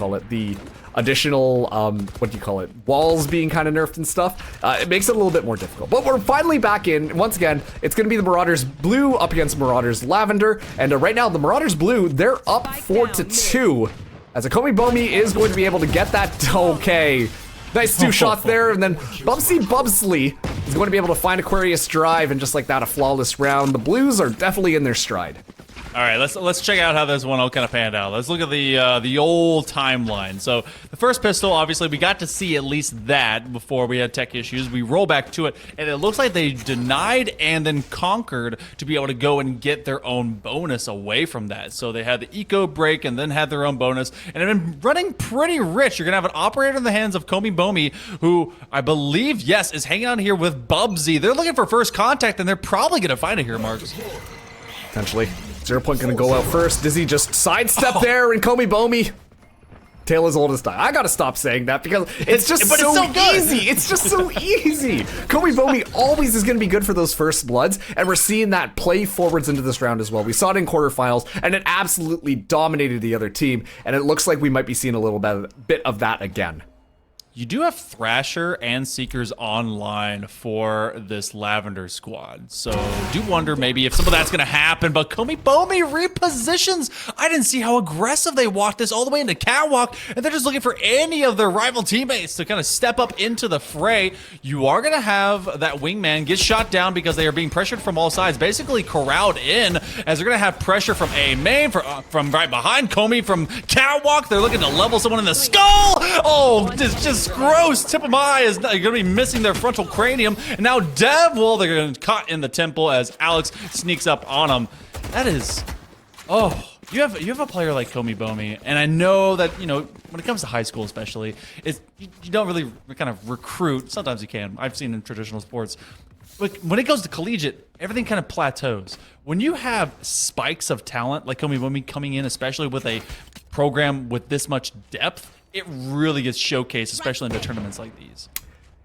call it, the additional what do you call it, walls being kind of nerfed and stuff, it makes it a little bit more difficult. But we're finally back in. Once again, it's going to be the Marauders Blue up against Marauders Lavender, and right now the Marauders Blue, they're up 4-2 as Akomi Bomi is going to be able to get that. Okay, nice 2 shots there, and then Bubsley is going to be able to find Aquarius Drive, and just like that, a flawless round. The Blues are definitely in their stride. All right, let's check out how this one all kind of panned out. Let's look at the old timeline. So the first pistol, obviously, we got to see at least that before we had tech issues. We roll back to it, and it looks like they denied and then conquered to be able to go and get their own bonus away from that. So they had the eco break and then had their own bonus, and have been running pretty rich. You're gonna have an operator in the hands of Komi Bomi, who I believe, yes, is hanging out here with Bubsy. They're looking for first contact, and they're probably gonna find it here, Marks. Potentially. 0 Point gonna go out first. Dizzy just sidestep there, and Komi Bomi, tale as old as time. I gotta stop saying that because it's just so easy. It's just so easy. Komi Bomi always is gonna be good for those first bloods, and we're seeing that play forwards into this round as well. We saw it in quarterfinals, and it absolutely dominated the other team, and it looks like we might be seeing a little bit of that again. You do have Thrasher and Seekers online for this Lavender squad, so do wonder maybe if some of that's going to happen, but Komi Bomi repositions. I didn't see how aggressive they walked this all the way into Catwalk, and they're just looking for any of their rival teammates to kind of step up into the fray. You are going to have that wingman get shot down because they are being pressured from all sides, basically corralled in, as they're going to have pressure from A main, from right behind Komi, from Catwalk. They're looking to level someone in the skull. Oh, it's just gross. Tip of my eye is going to be missing their frontal cranium. And now Dev, well, they're going to caught in the temple as Alex sneaks up on him. That is, oh, you have a player like Komi Bomi, and I know that, you know, when it comes to high school especially, it's, you don't really kind of recruit. Sometimes you can. I've seen in traditional sports. But when it goes to collegiate, everything kind of plateaus. When you have spikes of talent like Komi Bomi coming in, especially with a program with this much depth, it really gets showcased, especially in the tournaments like these.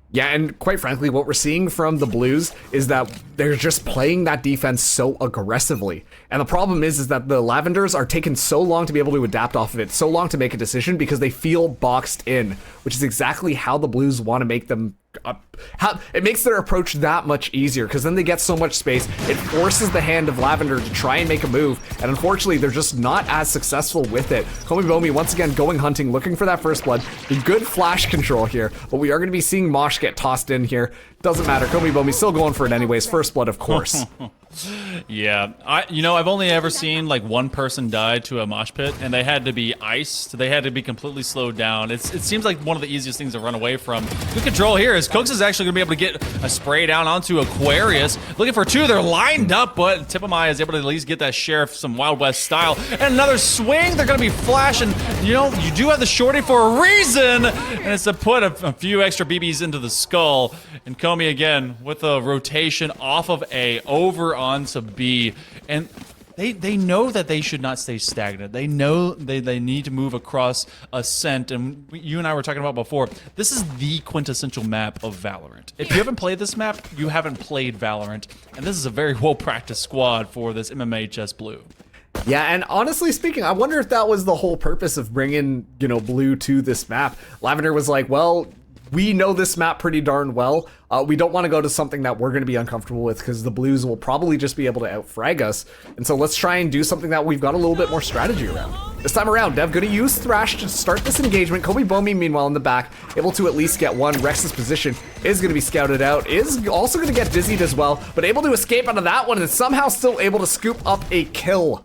Yeah, and quite frankly, what we're seeing from the Blues is that they're just playing that defense so aggressively. And the problem is that the Lavenders are taking so long to be able to adapt off of it, so long to make a decision because they feel boxed in, which is exactly how the Blues want to make them it makes their approach that much easier because then they get so much space. It forces the hand of Lavender to try and make a move, and unfortunately they're just not as successful with it. Komi Bomi once again going hunting, looking for that first blood. The good flash control here, but we are going to be seeing Mosh get tossed in here. Doesn't matter, Komi Bomi still going for it anyways. First blood, of course. Yeah, I've only ever seen like one person die to a mosh pit, and they had to be iced. They had to be completely slowed down. It seems like one of the easiest things to run away from. Good control here as Cooks is actually going to be able to get a spray down onto Aquarius. Looking for 2, they're lined up, but Tip of my is able to at least get that Sheriff some Wild West style. And another swing, they're going to be flashing. You know, you do have the shorty for a reason, and it's to put a few extra BBs into the skull. And Komi again with a rotation off of A over onto B, and they know that they should not stay stagnant. They know they need to move across Ascent, and you and I were talking about before, this is the quintessential map of Valorant. If you haven't played this map, you haven't played Valorant, and this is a very well-practiced squad for this MMHS Blue. Yeah, and honestly speaking, I wonder if that was the whole purpose of bringing, you know, Blue to this map. Lavender was like, well, we know this map pretty darn well. We don't want to go to something that we're going to be uncomfortable with because the Blues will probably just be able to outfrag us. And so let's try and do something that we've got a little bit more strategy around. This time around, Dev going to use Thrash to start this engagement. Komi Bomi, meanwhile, in the back, able to at least get one. Rex's position is going to be scouted out, is also going to get dizzied as well, but able to escape out of that one and somehow still able to scoop up a kill.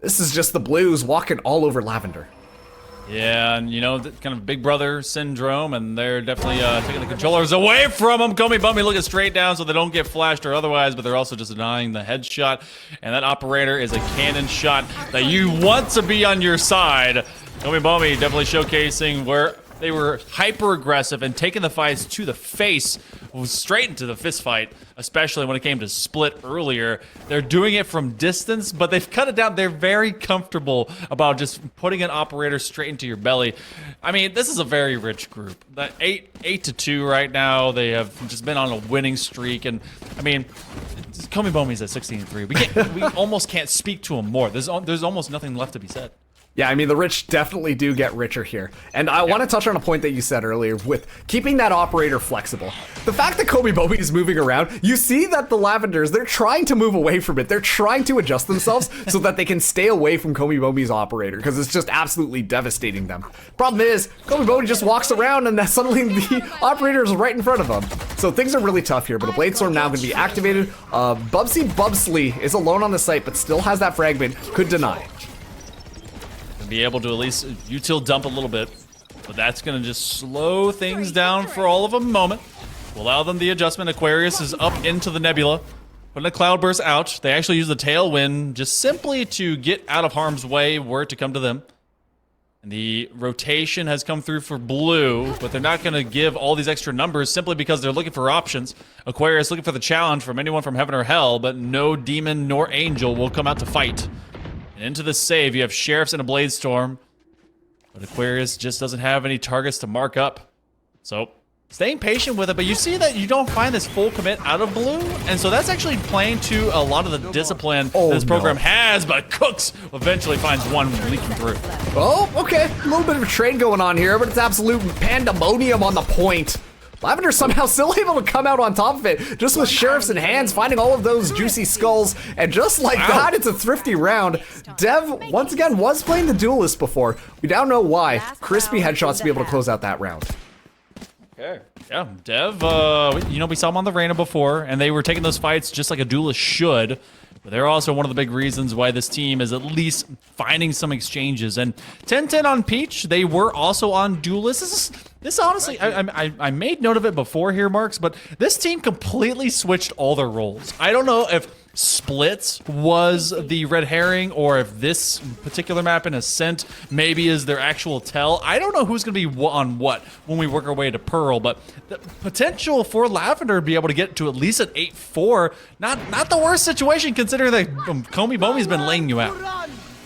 This is just the Blues walking all over Lavender. Yeah, and you know, kind of big brother syndrome, and they're definitely taking the controllers away from them. Komi Bomi looking straight down so they don't get flashed or otherwise, but they're also just denying the headshot. And that operator is a cannon shot that you want to be on your side. Komi Bomi definitely showcasing where they were hyper aggressive and taking the fights to the face, straight into the fist fight, especially when it came to split earlier. They're doing it from distance, but they've cut it down. They're very comfortable about just putting an operator straight into your belly. I mean, this is a very rich group. That 8-2 right now. They have just been on a winning streak, and I mean, Komi Bomi's at 16-3. We almost can't speak to him more. There's almost nothing left to be said. Yeah, I mean, the rich definitely do get richer here. And I want to touch on a point that you said earlier with keeping that operator flexible. The fact that Kobe Bomi is moving around, you see that the Lavenders, they're trying to move away from it. They're trying to adjust themselves so that they can stay away from Kobe Bomi's operator, because it's just absolutely devastating them. Problem is, Kobe Bomi just walks around and then suddenly the operator is right in front of him. So things are really tough here, but a Blade Storm now going to be activated. Bubsley is alone on the site, but still has that fragment, could deny. Be able to at least util dump a little bit, but that's going to just slow things down for all of a moment. Will allow them the adjustment. Aquarius is up into the nebula, putting a cloudburst out. They actually use the tailwind just simply to get out of harm's way were it to come to them. And the rotation has come through for blue, but they're not going to give all these extra numbers simply because they're looking for options. Aquarius looking for the challenge from anyone from heaven or hell, but no demon nor angel will come out to fight. And into the save, you have Sheriffs and a Blade Storm. But Aquarius just doesn't have any targets to mark up. So, staying patient with it, but you see that you don't find this full commit out of blue. And so that's actually playing to a lot of the discipline this program has, but Cooks eventually finds one leaking through. Oh, okay. A little bit of a trade going on here, but it's absolute pandemonium on the point. Lavender somehow still able to come out on top of it, just with Sheriffs in hands, finding all of those juicy skulls, and just like that, it's a thrifty round. Dev, once again, was playing the Duelist before. We don't know why. Crispy headshots to be able to close out that round. Okay. Yeah, Dev, you know, we saw him on the Reyna before, and they were taking those fights just like a Duelist should. But they're also one of the big reasons why this team is at least finding some exchanges. And 10-10 on Peach, they were also on Duelist. This honestly, I made note of it before here, Marks, but this team completely switched all their roles. I don't know if Splits was the red herring or if this particular map in Ascent maybe is their actual tell. I don't know who's going to be on what when we work our way to Pearl, but the potential for Lavender to be able to get to at least an 8-4, not the worst situation considering that Komi Bomi's been laying you out.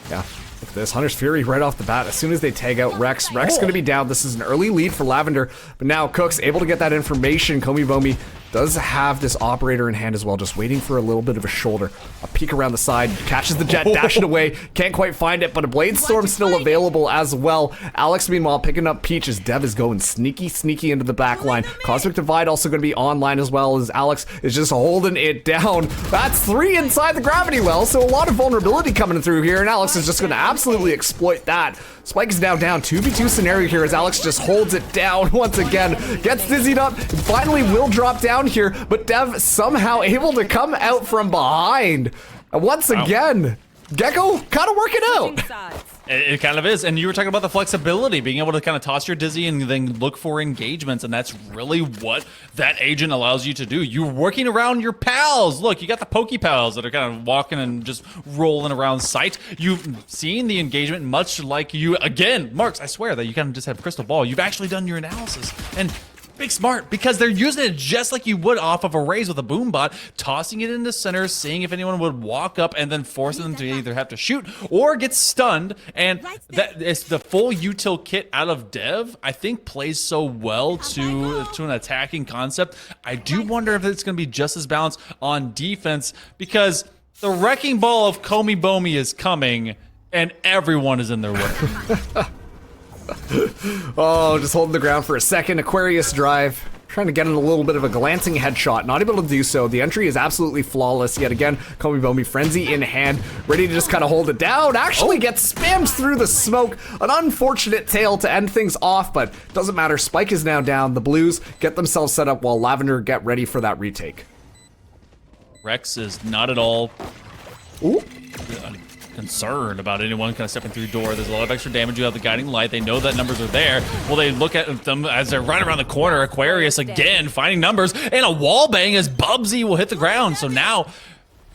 Yeah. Look at this, Hunter's Fury right off the bat. As soon as they tag out Rex going to be down. This is an early lead for Lavender, but now Cook's able to get that information. Komi Bomi does have this operator in hand as well, just waiting for a little bit of a shoulder. A peek around the side, catches the jet, dashing away, can't quite find it, but a Blade Storm still available as well. Alex, meanwhile, picking up Peach as Dev is going sneaky into the back line. Cosmic Divide also going to be online as well, as Alex is just holding it down. That's 3 inside the gravity well, so a lot of vulnerability coming through here, and Alex is just going to absolutely exploit that. Spike is now down, 2v2 scenario here as Alex just holds it down once again, gets dizzied up, finally will drop down here, but Dev somehow able to come out from behind. And once again, Gecko kind of working out. It kind of is, and you were talking about the flexibility, being able to kind of toss your dizzy and then look for engagements, and that's really what that agent allows you to do. You're working around your pals. Look, you got the Pokey Pals that are kind of walking and just rolling around sight. You've seen the engagement much like you, again, Marks, I swear that you kind of just have crystal ball. You've actually done your analysis, and big smart, because they're using it just like you would off of a raise with a boom bot, tossing it into center, seeing if anyone would walk up, and then forcing them to either have to shoot or get stunned. And that is the full util kit out of Dev, I think plays so well to an attacking concept. I do wonder if it's going to be just as balanced on defense, because the wrecking ball of Komi Bomi is coming and everyone is in their way. Oh, just holding the ground for a second. Aquarius drive. Trying to get in a little bit of a glancing headshot. Not able to do so. The entry is absolutely flawless. Yet again, Komi Bomi, frenzy in hand. Ready to just kind of hold it down. Actually gets spammed through the smoke. An unfortunate tail to end things off, but doesn't matter. Spike is now down. The Blues get themselves set up while Lavender get ready for that retake. Rex is not at all Ooh. concerned about anyone kind of stepping through door. There's a lot of extra damage. You have the guiding light. They know that numbers are there. Well, they look at them as they're right around the corner. Aquarius again finding numbers, and a wall bang as Bubsy will hit the ground. So now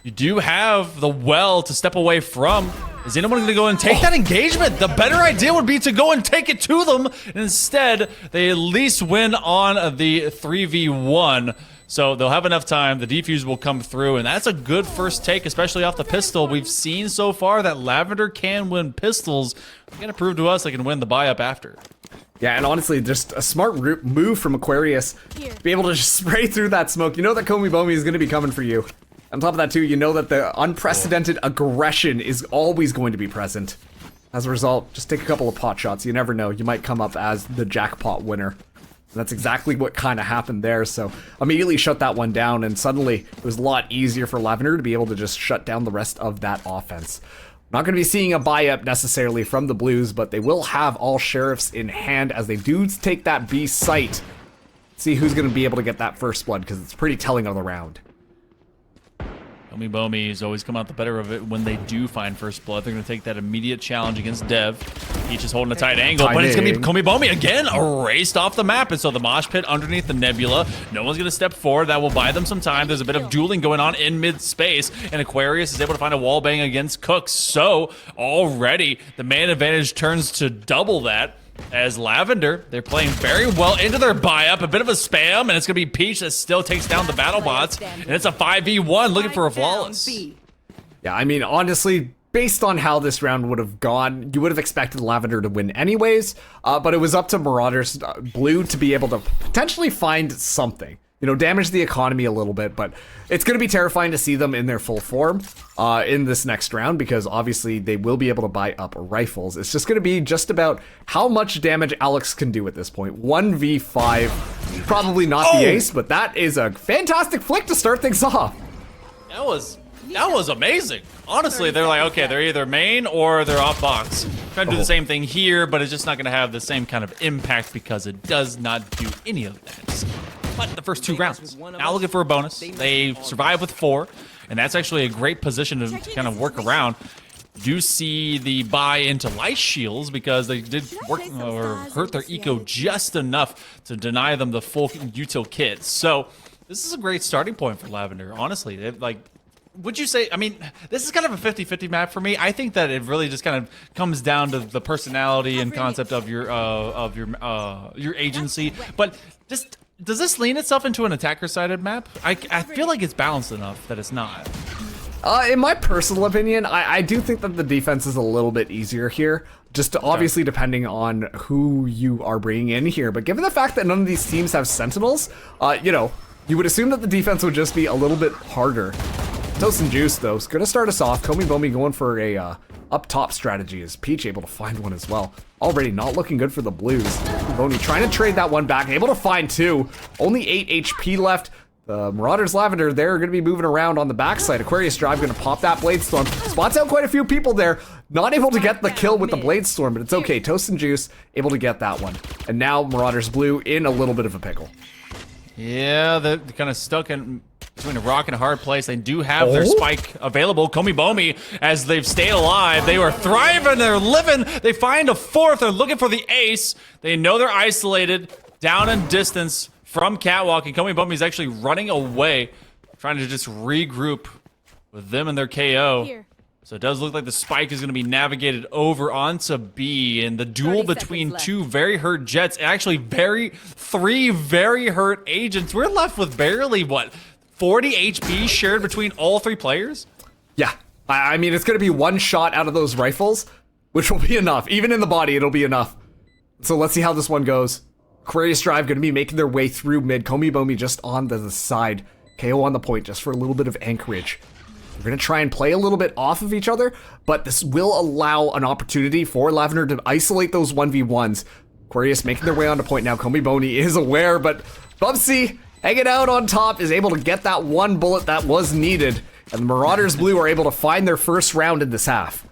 you do have the well to step away from. Is anyone going to go and take that engagement? The better idea would be to go and take it to them. Instead, they at least win on the 3v1. So they'll have enough time. The defuse will come through, and that's a good first take, especially off the pistol. We've seen so far that Lavender can win pistols. They're going to prove to us they can win the buy-up after. Yeah, and honestly, just a smart move from Aquarius to be able to just spray through that smoke. You know that Komi Bomi is going to be coming for you. On top of that, too, you know that the unprecedented aggression is always going to be present. As a result, just take a couple of pot shots. You never know. You might come up as the jackpot winner. And that's exactly what kind of happened there. So immediately shut that one down, and suddenly it was a lot easier for Lavender to be able to just shut down the rest of that offense. Not going to be seeing a buy-up necessarily from the Blues, but they will have all sheriffs in hand as they do take that B site. See who's going to be able to get that first blood, because it's pretty telling of the round. Komi has always come out the better of it when they do find first blood. They're going to take that immediate challenge against Dev. Peach is holding a tight angle, but it's going to be Komi again, erased off the map. And so the mosh pit underneath the nebula. No one's going to step forward. That will buy them some time. There's a bit of dueling going on in mid-space, and Aquarius is able to find a wall bang against Cooks. So already the man advantage turns to double that. As Lavender, they're playing very well into their buy-up, a bit of a spam, and it's going to be Peach that still takes down the battle bots, and it's a 5v1 looking for a flawless. Yeah, I mean, honestly, based on how this round would have gone, you would have expected Lavender to win anyways, but it was up to Marauders Blue to be able to potentially find something. You know, damage the economy a little bit, but it's going to be terrifying to see them in their full form in this next round, because obviously they will be able to buy up rifles. It's just going to be just about how much damage Alex can do at this point. 1v5, probably not the ace, but that is a fantastic flick to start things off. That was amazing. Honestly, they're like, okay, they're either main or they're off box. Trying to do the same thing here, but it's just not going to have the same kind of impact because it does not do any of that. But the first 2 rounds, now looking for a bonus. They survive with 4, and that's actually a great position to kind of work around. You do see the buy into light shields because they did work or hurt their eco just enough to deny them the full util kit. So this is a great starting point for Lavender, honestly. Would you say, I mean, this is kind of a 50-50 map for me. I think that it really just kind of comes down to the personality and concept of your agency. But just, does this lean itself into an attacker-sided map? I feel like it's balanced enough that it's not. In my personal opinion, I do think that the defense is a little bit easier here, just obviously depending on who you are bringing in here. But given the fact that none of these teams have sentinels, you know, you would assume that the defense would just be a little bit harder. Toast and Juice, though, is going to start us off. Komi going for a up-top strategy. Is Peach able to find one as well? Already not looking good for the Blues. Komi trying to trade that one back, able to find 2. Only 8 HP left. The Marauders Lavender, they're going to be moving around on the backside. Aquarius Drive going to pop that Blade Storm. Spots out quite a few people there. Not able to get the kill with the Blade Storm, but it's okay. Toast and Juice able to get that one. And now Marauders Blue in a little bit of a pickle. Yeah, they're kind of stuck in between a rock and a hard place. They do have their spike available. Komi, as they've stayed alive, they were thriving, they're living. They find a 4th, they're looking for the ace. They know they're isolated, down in distance from Catwalk, and Komi is actually running away, trying to just regroup with them and their KO. Here. So it does look like the spike is going to be navigated over onto B, and the duel between 2 very hurt Jets, actually 3 very hurt agents. We're left with barely, what, 40 HP shared between all 3 players? Yeah, I mean, it's going to be 1 shot out of those rifles, which will be enough. Even in the body, it'll be enough. So let's see how this one goes. Aquarius Drive going to be making their way through mid. Komi just on the side. KO on the point just for a little bit of anchorage. We're going to try and play a little bit off of each other, but this will allow an opportunity for Lavender to isolate those 1v1s. Aquarius making their way onto point now. Komi is aware, but Bubsy hanging out on top is able to get that 1 bullet that was needed. And the Marauders Blue are able to find their first round in this half.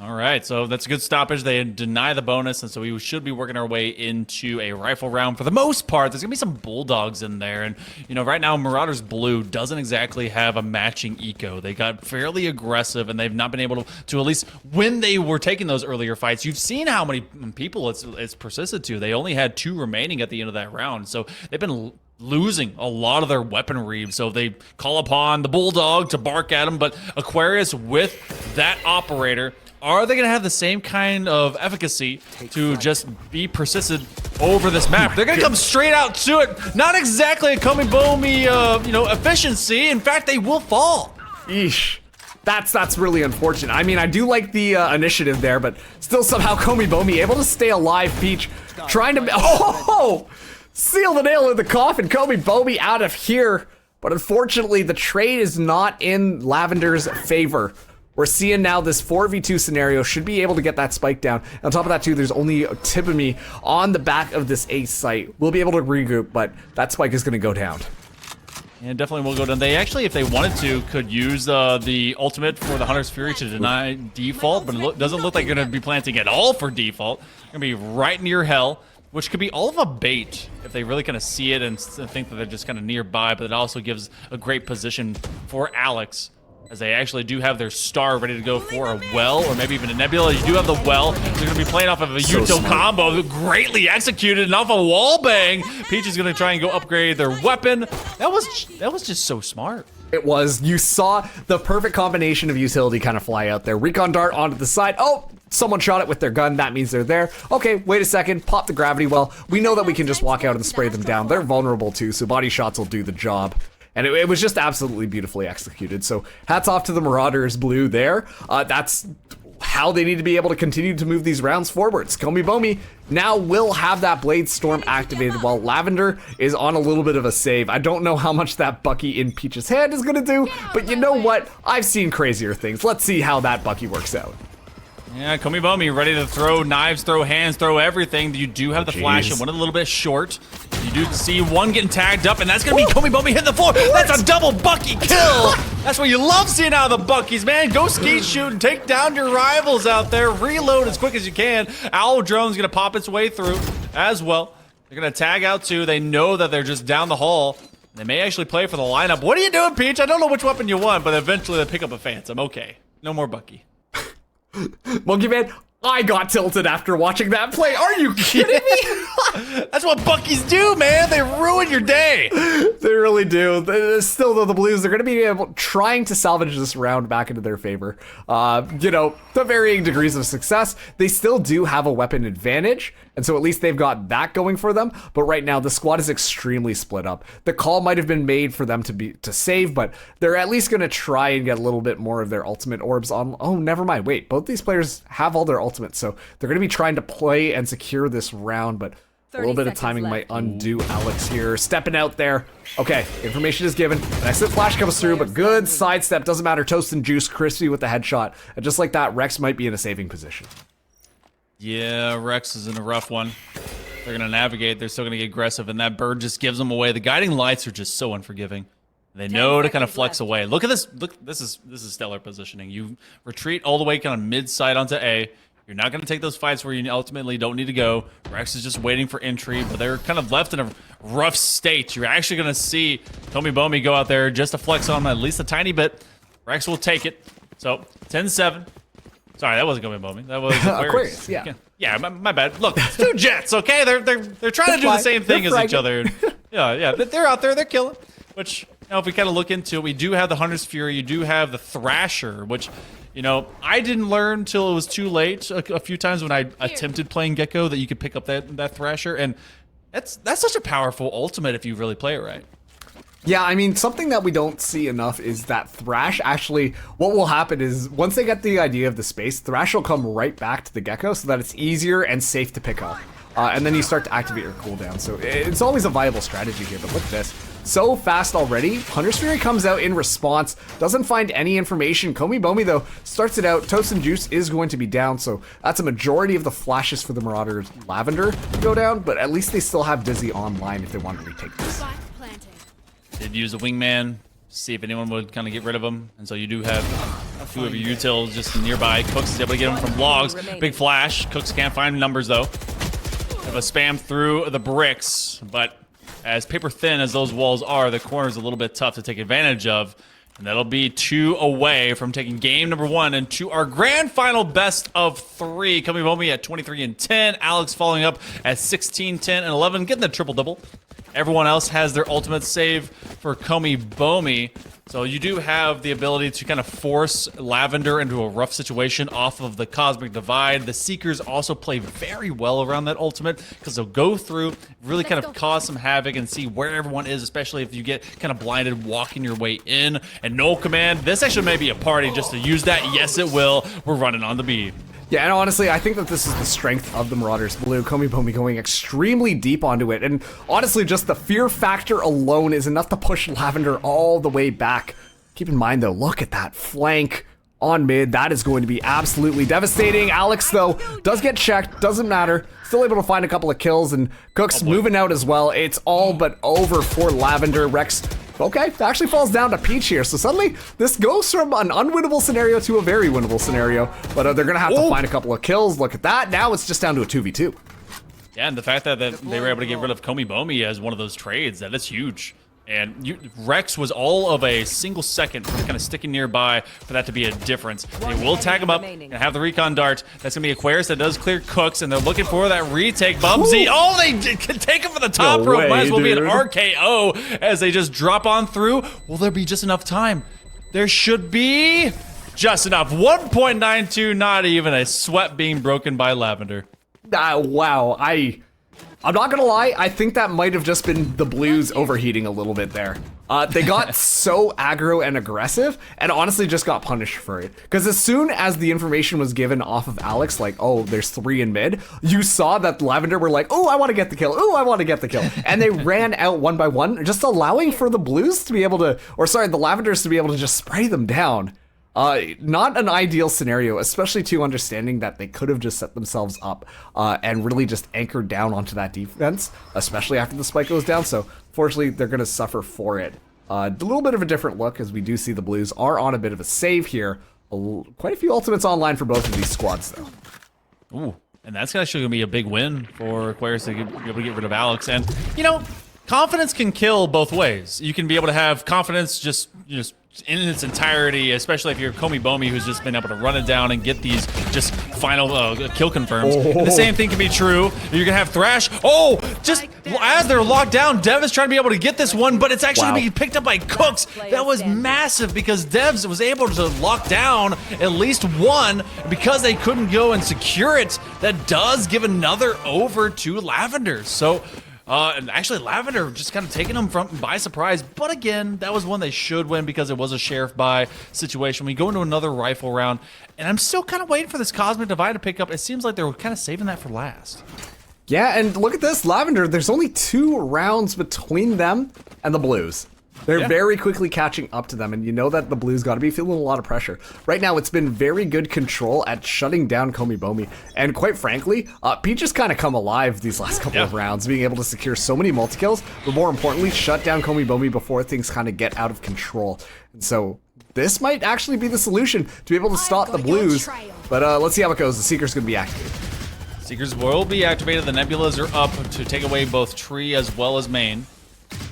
All right, so that's a good stoppage. They deny the bonus, and so we should be working our way into a rifle round for the most part. There's going to be some bulldogs in there, and, you know, right now Marauders Blue doesn't exactly have a matching eco. They got fairly aggressive, and they've not been able to at least, when they were taking those earlier fights, you've seen how many people it's persisted to. They only had 2 remaining at the end of that round, so they've been losing a lot of their weaponry, so they call upon the Bulldog to bark at them, but Aquarius with that operator, are they going to have the same kind of efficacy to just be persistent over this map? They're going to come straight out to it. Not exactly a Komi, you know, efficiency. In fact, they will fall. Eesh. That's really unfortunate. I mean, I do like the initiative there, but still somehow Komi able to stay alive. Peach trying to seal the nail in the coffin. Komi out of here. But unfortunately, the trade is not in Lavender's favor. We're seeing now this 4v2 scenario should be able to get that spike down. And on top of that too, there's only a Tipami on the back of this ace site. We'll be able to regroup, but that spike is going to go down. And definitely will go down. They actually, if they wanted to, could use the ultimate for the Hunter's Fury to deny default, but it doesn't look like you're going to be planting at all for default. You're going to be right near hell, which could be all of a bait if they really kind of see it and think that they're just kind of nearby, but it also gives a great position for Alex, as they actually do have their star ready to go for a well, or maybe even a nebula. You do have the well. They're going to be playing off of a Yuto combo, greatly executed, and off a wall bang. Peach is going to try and go upgrade their weapon. That was just so smart. It was. You saw the perfect combination of utility kind of fly out there. Recon dart onto the side. Oh, someone shot it with their gun. That means they're there. Okay, wait a second. Pop the gravity well. We know that we can just walk out and spray them down. They're vulnerable too, so body shots will do the job. And it was just absolutely beautifully executed. So hats off to the Marauders blue there. That's how they need to be able to continue to move these rounds forwards. Komi Bomi now will have that Blade Storm activated while Lavender is on a little bit of a save. I don't know how much that Bucky in Peach's hand is gonna do, but you know what? I've seen crazier things. Let's see how that Bucky works out. Yeah, Komi Bomi ready to throw knives, throw hands, throw everything. You do have the flash and one a little bit short. You do see one getting tagged up, and that's gonna be Komi Bomi hitting the floor. That's a double Bucky kill. That's what you love seeing out of the Buckies, man. Go skeet shoot and take down your rivals out there. Reload as quick as you can. Owl Drone's gonna pop its way through as well. They're gonna tag out too. They know that they're just down the hall. They may actually play for the lineup. What are you doing, Peach? I don't know which weapon you want, but eventually they pick up a Phantom. Okay, no more Bucky. Monkey Man, I got tilted after watching that play. Are you kidding me? That's what Buckies do, man. They ruin your day. They really do. Still, though, the Blues, they're going to be trying to salvage this round back into their favor. You know, to varying degrees of success, they still do have a weapon advantage, and so at least they've got that going for them. But right now, the squad is extremely split up. The call might have been made for them to save, but they're at least going to try and get a little bit more of their ultimate orbs on. Oh, never mind. Wait, both these players have all their ultimates, so they're going to be trying to play and secure this round, but a little bit of timing might undo Alex here. Stepping out there. Okay, information is given. An exit flash comes through, but good sidestep. Doesn't matter. Toast and Juice, crispy with the headshot. And just like that, Rex might be in a saving position. Yeah, Rex is in a rough one. They're going to navigate. They're still going to get aggressive, and that bird just gives them away. The guiding lights are just so unforgiving. They know to kind of flex away. Look at this. Look, this is stellar positioning. You retreat all the way kind of mid-side onto A. You're not going to take those fights where you ultimately don't need to go. Rex is just waiting for entry, but they're kind of left in a rough state. You're actually going to see Komi Bomi go out there just to flex on them at least a tiny bit. Rex will take it. So, 10-7. Sorry, that wasn't Komi Bomi. That was Aquarius, yeah. Yeah, my bad. Look, it's two Jets, okay? They're trying to do the same thing as each other. Yeah, they're out there. They're killing. Which, now, if we kind of look into it, we do have the Hunter's Fury. You do have the Thrasher, which... You know, I didn't learn till it was too late a few times when I attempted playing Gecko that you could pick up that Thrasher, and that's such a powerful ultimate if you really play it right. Yeah, I mean, something that we don't see enough is that Thrash actually, what will happen is once they get the idea of the space, Thrash will come right back to the Gecko so that it's easier and safe to pick up. And then you start to activate your cooldown. So it's always a viable strategy here, but look at this. So fast already. Hunter's Fury comes out in response, doesn't find any information. Komi Bomi, though, starts it out. Toast and Juice is going to be down, so that's a majority of the flashes for the Marauders Lavender to go down, but at least they still have Dizzy online if they want to retake this. Did use a wingman, see if anyone would kind of get rid of him, and so you do have a few of your utils just nearby. Cooks is able to get him from logs. Big flash. Cooks can't find numbers, though. Have a spam through the bricks, but as paper thin as those walls are, the corner's a little bit tough to take advantage of. And that'll be 2 away from taking game number 1 and to our grand final best of 3. Komi Bomi at 23-10. Alex following up at 16, 10, and 11, getting the triple-double. Everyone else has their ultimate save for Komi Bomi. So you do have the ability to kind of force Lavender into a rough situation off of the Cosmic Divide. The Seekers also play very well around that ultimate because they'll go through, really kind of cause some havoc and see where everyone is, especially if you get kind of blinded walking your way in. And no command. This actually may be a party just to use that. Yes, it will. We're running on the beat. Yeah, and honestly, I think that this is the strength of the Marauders Blue. Komi Bomi going extremely deep onto it. And honestly, just the fear factor alone is enough to push Lavender all the way back. Keep in mind, though, look at that flank. on mid. That is going to be absolutely devastating. Alex, though, does get checked. Doesn't matter. Still able to find a couple of kills, and Cook's moving out as well. It's all but over for Lavender. Rex, okay, actually falls down to Peach here. So suddenly, this goes from an unwinnable scenario to a very winnable scenario. But they're going to have to find a couple of kills. Look at that. Now it's just down to a 2v2. Yeah, and the fact that they were able to get rid of Komi Bomi as one of those trades, that is huge. And Rex was all of a single second from kind of sticking nearby for that to be a difference. They will tag him up and have the recon dart. That's going to be Aquarius that does clear Cooks, and they're looking for that retake. Bubsy, oh, they can take him for the top rope. Might as well be an RKO as they just drop on through. Will there be just enough time? There should be just enough. 1.92, not even a sweat being broken by Lavender. Wow, I'm not gonna lie, I think that might have just been the Blues overheating a little bit there. They got so aggro and aggressive, and honestly just got punished for it. Because as soon as the information was given off of Alex, like, oh, there's 3 in mid, you saw that Lavender were like, oh, I want to get the kill, oh, I want to get the kill. And they ran out one by one, just allowing for the Blues to be able to, or sorry, the Lavenders to be able to just spray them down. Not an ideal scenario, especially to understanding that they could have just set themselves up and really just anchored down onto that defense, especially after the spike goes down. So fortunately, they're going to suffer for it. A little bit of a different look, as we do see the Blues are on a bit of a save here. Quite a few ultimates online for both of these squads, though. Ooh, and that's actually going to be a big win for Aquarius to be able to get rid of Alex. And, you know, confidence can kill both ways. You can be able to have confidence just in its entirety, especially if you're Komi Bomi, who's just been able to run it down and get these just final kill confirms. And the same thing can be true. You're gonna have Thrash. Oh, just as they're locked down, Dev is trying to be able to get this one, but it's actually being picked up by Cooks. That was massive because Devs was able to lock down at least one. Because they couldn't go and secure it, that does give another over to Lavender. So and actually, Lavender just kind of taking them by surprise. But again, that was one they should win because it was a sheriff buy situation. We go into another rifle round, and I'm still kind of waiting for this Cosmic Divide to pick up. It seems like they're kind of saving that for last. Yeah, and look at this, Lavender. There's only 2 rounds between them and the Blues. They're very quickly catching up to them, and you know that the Blues got to be feeling a lot of pressure. Right now, it's been very good control at shutting down Komi Bomi, and quite frankly, Peach has kind of come alive these last couple of rounds, being able to secure so many multi-kills, but more importantly, shut down Komi Bomi before things kind of get out of control. And so, this might actually be the solution to be able to stop the Blues, but let's see how it goes. The Seeker's going to be activated. Seekers will be activated. The Nebulas are up to take away both tree as well as main.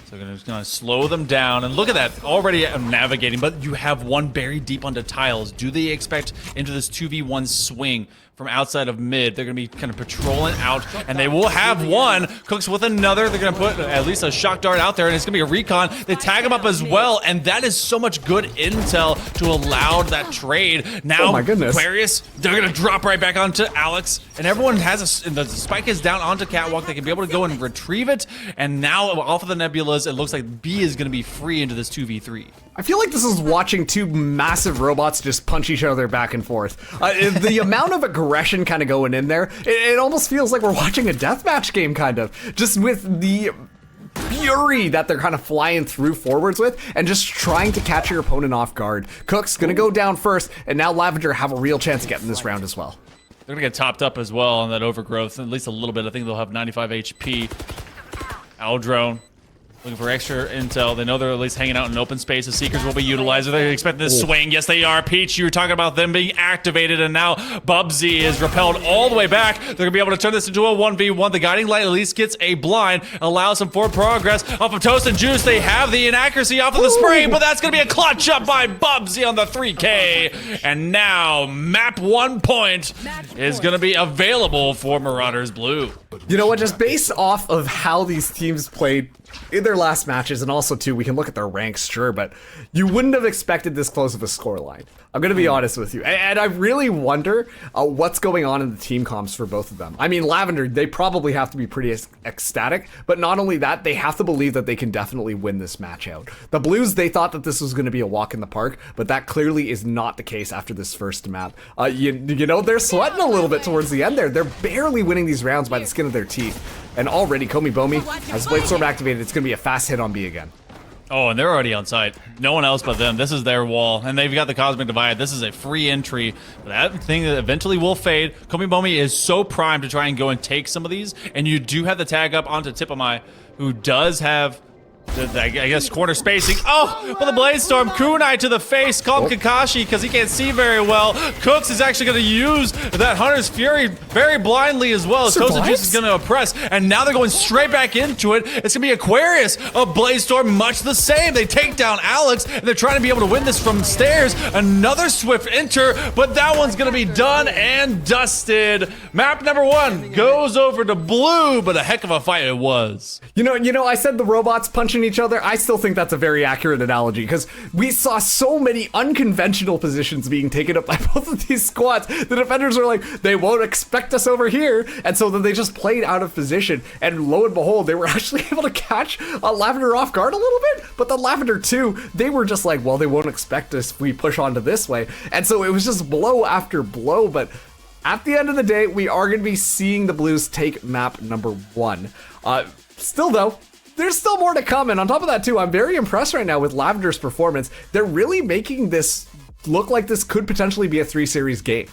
So they're just gonna slow them down, and look at that, already navigating, but you have one buried deep onto tiles. Do they expect into this 2v1 swing from outside of mid? They're gonna be kind of patrolling out, and they will have one. Cooks with another. They're gonna put at least a shock dart out there, and it's gonna be a recon. They tag him up as well, and that is so much good intel to allow that trade. Now, oh my goodness. Aquarius, they're gonna drop right back onto Alex, and everyone has the spike is down onto Catwalk. They can be able to go and retrieve it, and now off of the Nebulas, it looks like B is gonna be free into this 2v3. I feel like this is watching 2 massive robots just punch each other back and forth. The amount of aggression kind of going in there, it almost feels like we're watching a deathmatch game, kind of. Just with the fury that they're kind of flying through forwards with, and just trying to catch your opponent off guard. Cook's gonna go down first, and now Lavender have a real chance of getting this round as well. They're gonna get topped up as well on that overgrowth, at least a little bit. I think they'll have 95 HP. Owl Drone looking for extra intel. They know they're at least hanging out in open spaces. Seekers will be utilized. Are they expecting this swing? Yes, they are. Peach, you were talking about them being activated, and now Bubsy is repelled all the way back. They're going to be able to turn this into a 1v1. The Guiding Light at least gets a blind, allows some forward progress. Off of Toast and Juice, they have the inaccuracy off of the spray, but that's going to be a clutch up by Bubsy on the 3K. And now, map 1 point is going to be available for Marauders Blue. You know what, just based off of how these teams played in their last matches, and also too, we can look at their ranks, sure, but you wouldn't have expected this close of a scoreline. I'm gonna be honest with you, and I really wonder what's going on in the team comps for both of them. I mean, Lavender, they probably have to be pretty ecstatic, but not only that, they have to believe that they can definitely win this match out. The Blues, they thought that this was gonna be a walk in the park, but that clearly is not the case after this first map. You know, they're sweating a little bit towards the end there. They're barely winning these rounds by the skin of their teeth. And already, Komi Bomi has Blade Storm activated. It's going to be a fast hit on B again. Oh, and they're already on site. No one else but them. This is their wall, and they've got the Cosmic Divide. This is a free entry. That thing that eventually will fade. Komi is so primed to try and go and take some of these, and you do have the tag up onto Tipamai, who does have I guess corner spacing. Oh, but the Blade Storm. Kunai to the face. Call him Kakashi because he can't see very well. Cooks is actually going to use that Hunter's Fury very blindly as well. Tosa Juice is going to oppress, and now they're going straight back into it. It's going to be Aquarius of Blade Storm, much the same. They take down Alex, and they're trying to be able to win this from stairs. Another swift enter, but that one's going to be done and dusted. Map number 1 goes over to blue, but a heck of a fight it was. You know, I said the robots punching each other. I still think that's a very accurate analogy because we saw so many unconventional positions being taken up by both of these squads. The defenders were like, they won't expect us over here, and so then they just played out of position, and lo and behold, they were actually able to catch Lavender off guard a little bit, but the Lavender too, they were just like, well, they won't expect us if we push onto this way, and so it was just blow after blow, but at the end of the day, we are going to be seeing the Blues take map number 1. Still though, there's still more to come, and on top of that too, I'm very impressed right now with Lavender's performance. They're really making this look like this could potentially be a 3-series game.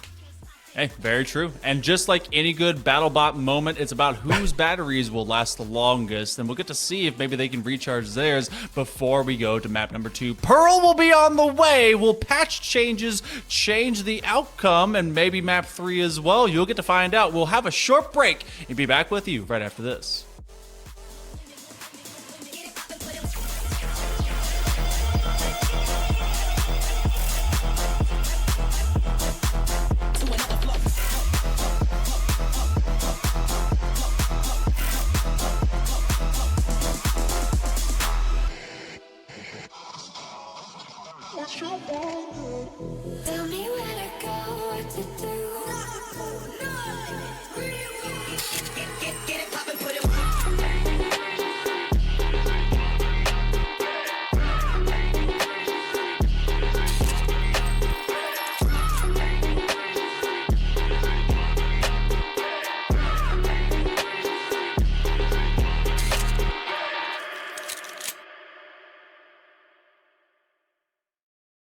Hey, very true. And just like any good BattleBot moment, it's about whose batteries will last the longest, and we'll get to see if maybe they can recharge theirs before we go to map number 2. Pearl will be on the way. Will patch changes change the outcome, and maybe map 3 as well? You'll get to find out. We'll have a short break and be back with you right after this. Tell me where to go, what to do. Get it poppin', put it.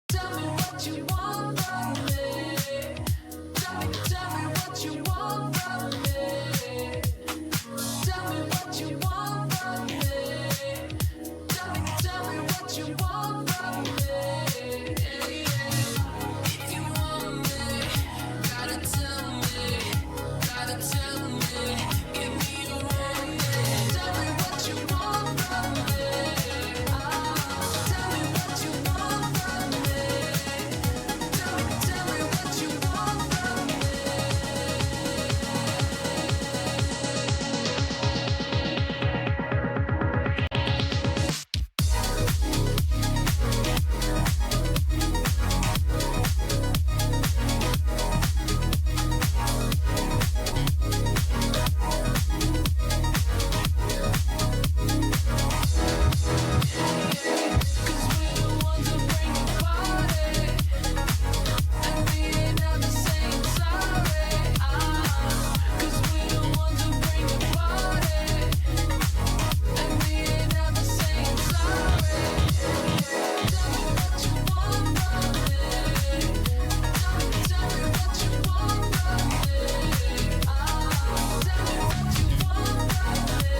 Tell me what you want from me. Tell me what you want from me. Tell me what you want from me. Tell me what you want from me. If you want me, gotta tell me, give me your warning. Tell me what you want from me. Tell me what you want from me. Tell me what you want from me. Cause we're the ones who bring the party, and we ain't never saying sorry. Cause we're the ones who bring the party, and we ain't never saying sorry. Tell me what you want from me. Tell me what you want from me. Tell me what you want from me.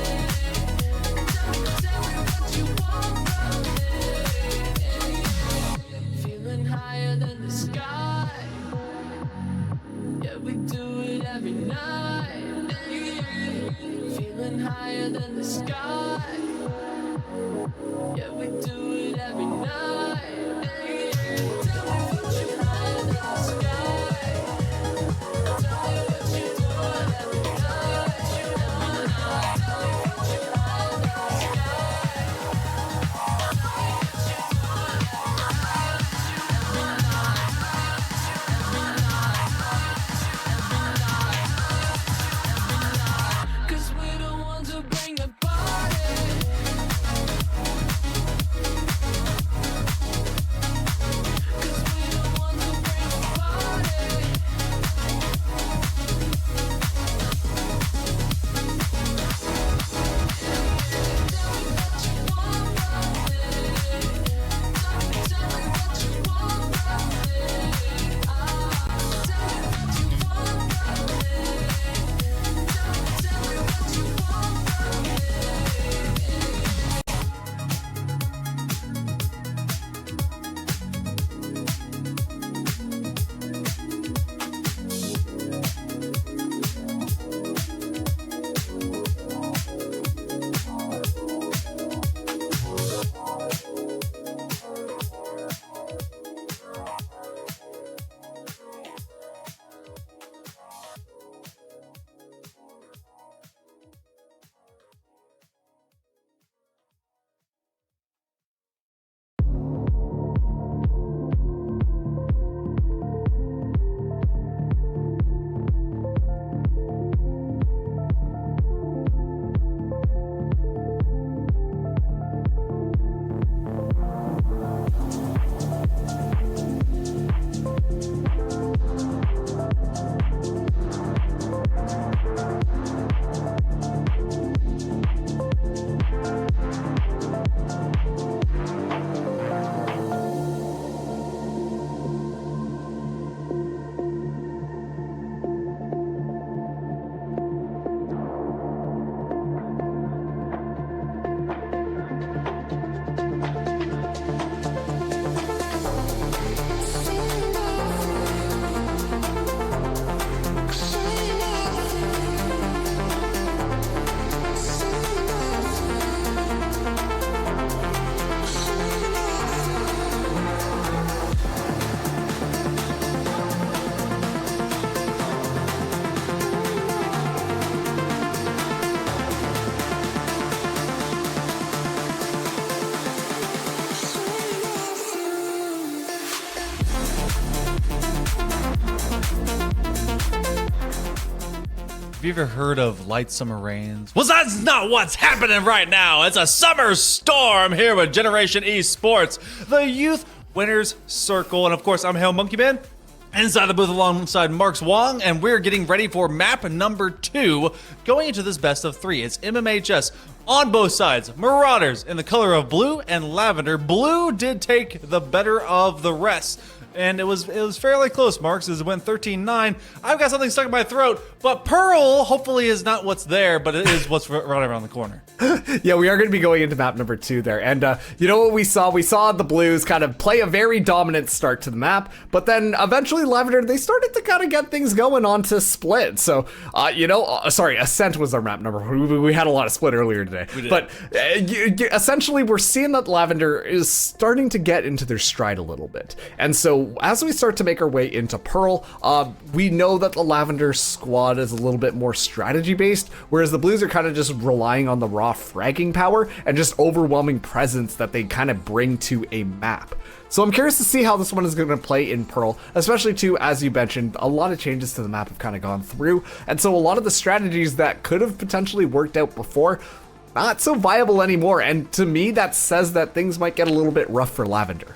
Tell me what you want from me. Feeling higher than the sky. Yeah, we do it every night. Feeling higher than the sky. Yeah, we do it every night. Tell me what you want in the sky. Tell me what you doing every night. Tell me what you want in the sky. Cause we're the ones who bring the party. Cause we're the ones who bring the party. Tell me what you want from me. Have you ever heard of light summer rains? Well, that's not what's happening right now. It's a summer storm here with Generation Esports, the Youth Winners Circle. And of course, I'm Hail Monkey Man, inside the booth alongside Marks Wong, and we're getting ready for map number 2, going into this best of 3. It's MMHS on both sides. Marauders in the color of blue and lavender. Blue did take the better of the rest. And it was fairly close, Marks. It went 13-9. I've got something stuck in my throat, but Pearl hopefully is not what's there, but it is what's right around the corner. Yeah, we are going to be going into map number 2 there. And you know what we saw? We saw the Blues kind of play a very dominant start to the map, but then eventually Lavender, they started to kind of get things going on to Split. So, sorry, Ascent was our map number. We had a lot of Split earlier today. But essentially, we're seeing that Lavender is starting to get into their stride a little bit. And so as we start to make our way into Pearl, we know that the Lavender squad is a little bit more strategy based, whereas the Blues are kind of just relying on the raw fragging power and just overwhelming presence that they kind of bring to a map. So I'm curious to see how this one is going to play in Pearl, especially too, as you mentioned, a lot of changes to the map have kind of gone through, and so a lot of the strategies that could have potentially worked out before, not so viable anymore, and to me that says that things might get a little bit rough for Lavender.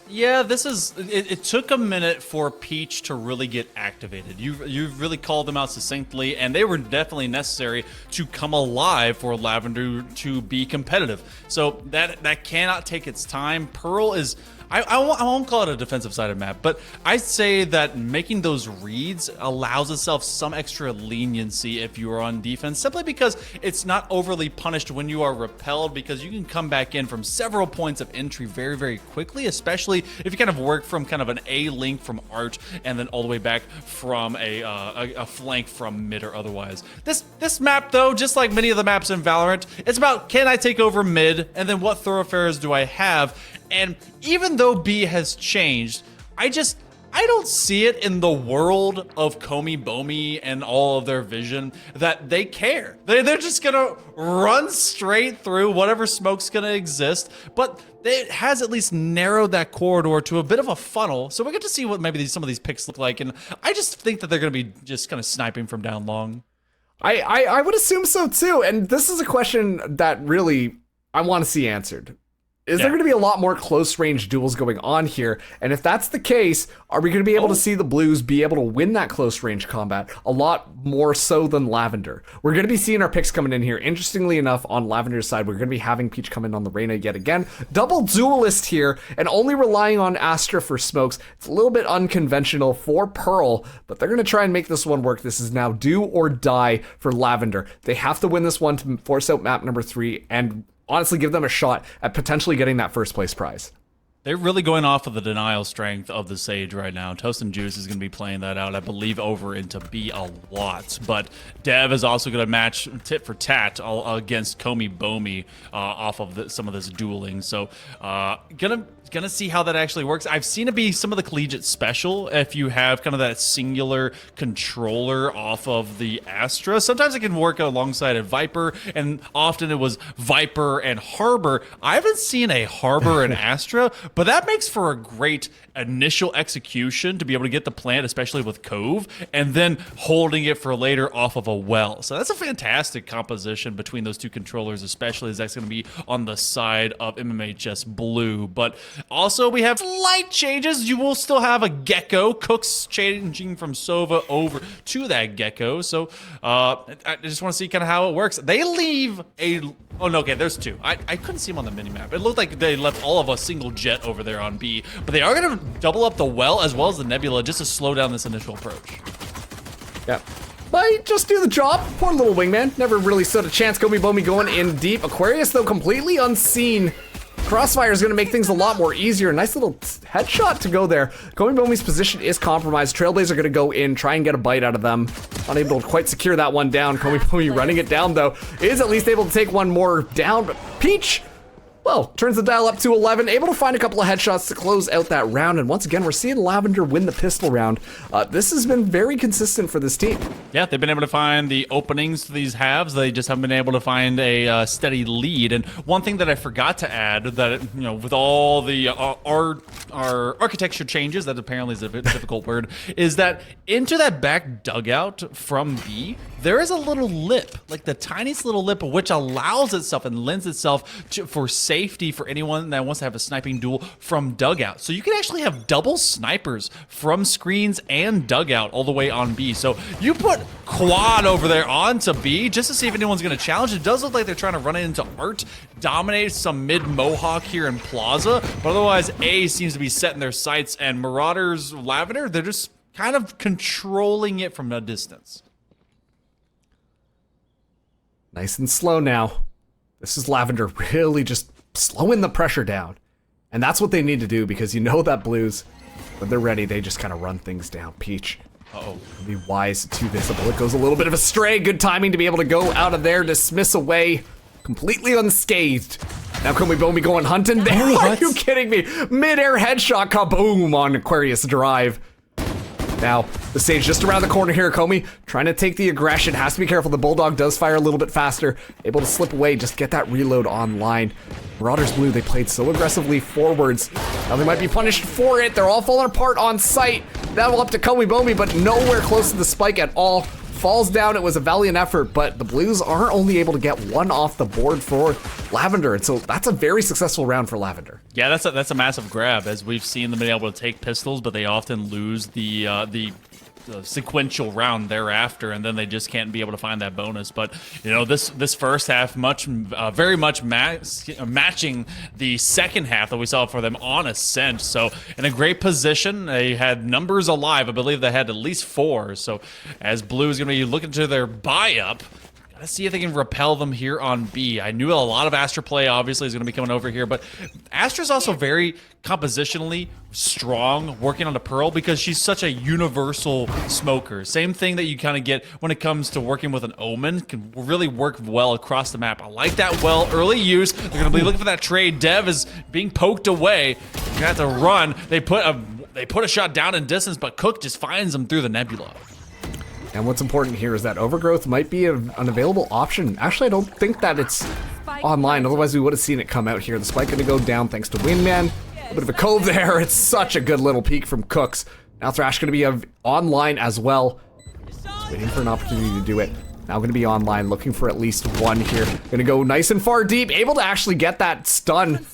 Yeah, it took a minute for Peach to really get activated. You've really called them out succinctly, and they were definitely necessary to come alive for Lavender to be competitive. So that cannot take its time. Pearl is, I won't call it a defensive-sided map, but I'd say that making those reads allows itself some extra leniency if you are on defense, simply because it's not overly punished when you are repelled, because you can come back in from several points of entry very, very quickly, especially if you kind of work from kind of an A link from arch and then all the way back from a flank from mid or otherwise. This map, though, just like many of the maps in Valorant, it's about, can I take over mid, and then what thoroughfares do I have? And even though B has changed, I don't see it in the world of Komi Bomi and all of their vision that they care. They're just gonna run straight through whatever smoke's gonna exist, but it has at least narrowed that corridor to a bit of a funnel, so we get to see what maybe some of these picks look like, and I just think that they're gonna be just kind of sniping from down long. I would assume so too, and this is a question that really I want to see answered. Is there going to be a lot more close-range duels going on here? And if that's the case, are we going to be able to see the Blues be able to win that close-range combat a lot more so than Lavender? We're going to be seeing our picks coming in here. Interestingly enough, on Lavender's side, we're going to be having Peach come in on the Reyna yet again. Double duelist here, and only relying on Astra for smokes. It's a little bit unconventional for Pearl, but they're going to try and make this one work. This is now do or die for Lavender. They have to win this one to force out map number 3, and honestly give them a shot at potentially getting that first place prize. They're really going off of the denial strength of the Sage right now. Toast and Juice is going to be playing that out, I believe, over into B a lot. But Dev is also going to match tit for tat against Komi Bomi off of some of this dueling. So gonna see how that actually works. I've seen it be some of the collegiate special if you have kind of that singular controller off of the Astra. Sometimes it can work alongside a Viper, and often it was Viper and Harbor. I haven't seen a Harbor and Astra, but that makes for a great initial execution to be able to get the plant, especially with Cove, and then holding it for later off of a well. So that's a fantastic composition between those two controllers, especially as that's going to be on the side of MMHS Blue. But also we have slight changes. You will still have a Gecko. Cook's changing from Sova over to that Gecko. So I just want to see kind of how it works. They leave a... Oh, no, okay, there's 2. I couldn't see them on the minimap. It looked like they left all of a single jet over there on B, but they are going to double up the well as well as the Nebula just to slow down this initial approach. Yeah. Might just do the job. Poor little wingman. Never really stood a chance. Komi Bomi going in deep. Aquarius, though, completely unseen. Crossfire is going to make things a lot more easier. Nice little headshot to go there. Komi Bomi's position is compromised. Trailblazer going to go in, try and get a bite out of them. Unable to quite secure that one down. Komi Bomi running it down, though, is at least able to take one more down. But Peach, well, turns the dial up to 11, able to find a couple of headshots to close out that round. And once again, we're seeing Lavender win the pistol round. This has been very consistent for this team. Yeah, they've been able to find the openings to these halves. They just haven't been able to find a steady lead. And one thing that I forgot to add, that, you know, with all the our architecture changes, that apparently is a bit difficult word, is that into that back dugout from B, there is a little lip, like the tiniest little lip, which allows itself and lends itself for safety for anyone that wants to have a sniping duel from dugout. So you can actually have double snipers from screens and dugout all the way on B. So you put quad over there onto B just to see if anyone's going to challenge. It does look like they're trying to run it into Art, dominate some mid Mohawk here in Plaza, but otherwise A seems to be setting their sights, and Marauders Lavender, they're just kind of controlling it from a distance. Nice and slow now. This is Lavender really just slowing the pressure down. And that's what they need to do, because you know that Blues, when they're ready, they just kind of run things down. Peach. Uh-oh. Be wise to this. The bullet goes a little bit of astray. Good timing to be able to go out of there, dismiss away, completely unscathed. Now Komi going hunting there. Are you kidding me? Mid-air headshot, kaboom on Aquarius Drive. Now, the stage just around the corner here. Komi trying to take the aggression. Has to be careful. The Bulldog does fire a little bit faster. Able to slip away, just get that reload online. Marauders Blue, they played so aggressively forwards. Now they might be punished for it. They're all falling apart on site. That'll up to Komi, but nowhere close to the spike at all. Falls down. It was a valiant effort, but the Blues aren't only able to get one off the board for Lavender, and so that's a very successful round for Lavender. Yeah, that's a massive grab, as we've seen them be able to take pistols, but they often lose the sequential round thereafter, and then they just can't be able to find that bonus. But you know, this first half very much matching the second half that we saw for them on Ascent. So in a great position, they had numbers alive. I believe they had at least 4. So as Blue is going to be looking to their buy up, let's see if they can repel them here on B. I knew a lot of Astra play obviously is going to be coming over here, but Astra's also very compositionally strong working on the Pearl because she's such a universal smoker. Same thing that you kind of get when it comes to working with an Omen, can really work well across the map. I like that well. Early use. They're going to be looking for that trade. Dev is being poked away. You're going to have to run. They put a shot down in distance, but Cook just finds him through the nebula. And what's important here is that Overgrowth might be an available option. Actually, I don't think that it's online. Otherwise, we would have seen it come out here. The spike going to go down thanks to Wingman. A bit of a cove there. It's such a good little peek from Cooks. Now Thrash going to be online as well. Just waiting for an opportunity to do it. Now going to be online, looking for at least one here. Going to go nice and far deep. Able to actually get that stun.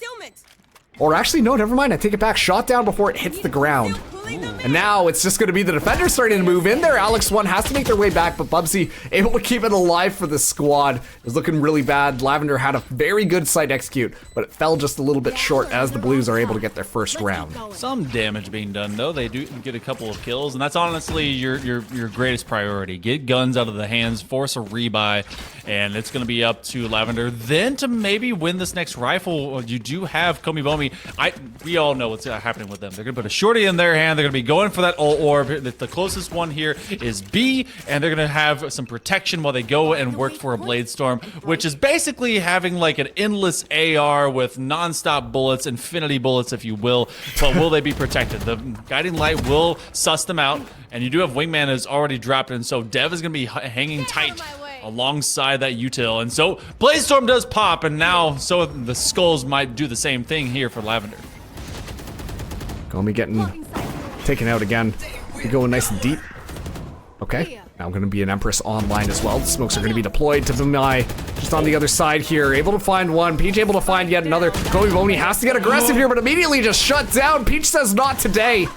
Or actually, no, never mind. I take it back. Shot down before it hits the ground. And now it's just going to be the defenders starting to move in there. Alex One has to make their way back, but Bubsy able to keep it alive for the squad. It was looking really bad. Lavender had a very good site execute, but it fell just a little bit short as the Blues are able to get their first round. Some damage being done though. They do get a couple of kills, and that's honestly your greatest priority. Get guns out of the hands, force a rebuy, and it's going to be up to Lavender. Then to maybe win this next rifle, you do have Komi Bomi. We all know what's happening with them. They're going to put a shorty in their hand. They're going to be going for that ult orb. The closest one here is B, and they're going to have some protection while they go and work for a Blade Storm, which is basically having like an endless AR with non-stop bullets, infinity bullets, if you will. But will they be protected? The Guiding Light will suss them out, and you do have Wingman is already dropped, and so Dev is going to be hanging tight alongside that util, and so Blade Storm does pop, and now so the skulls might do the same thing here for Lavender. Komi getting taken out again. We going nice and deep. Okay, now going to be an Empress online as well. The smokes are going to be deployed to Vimai, just on the other side here. Able to find one. Peach able to find yet another. Komi Boni has to get aggressive here, but immediately just shut down. Peach says not today.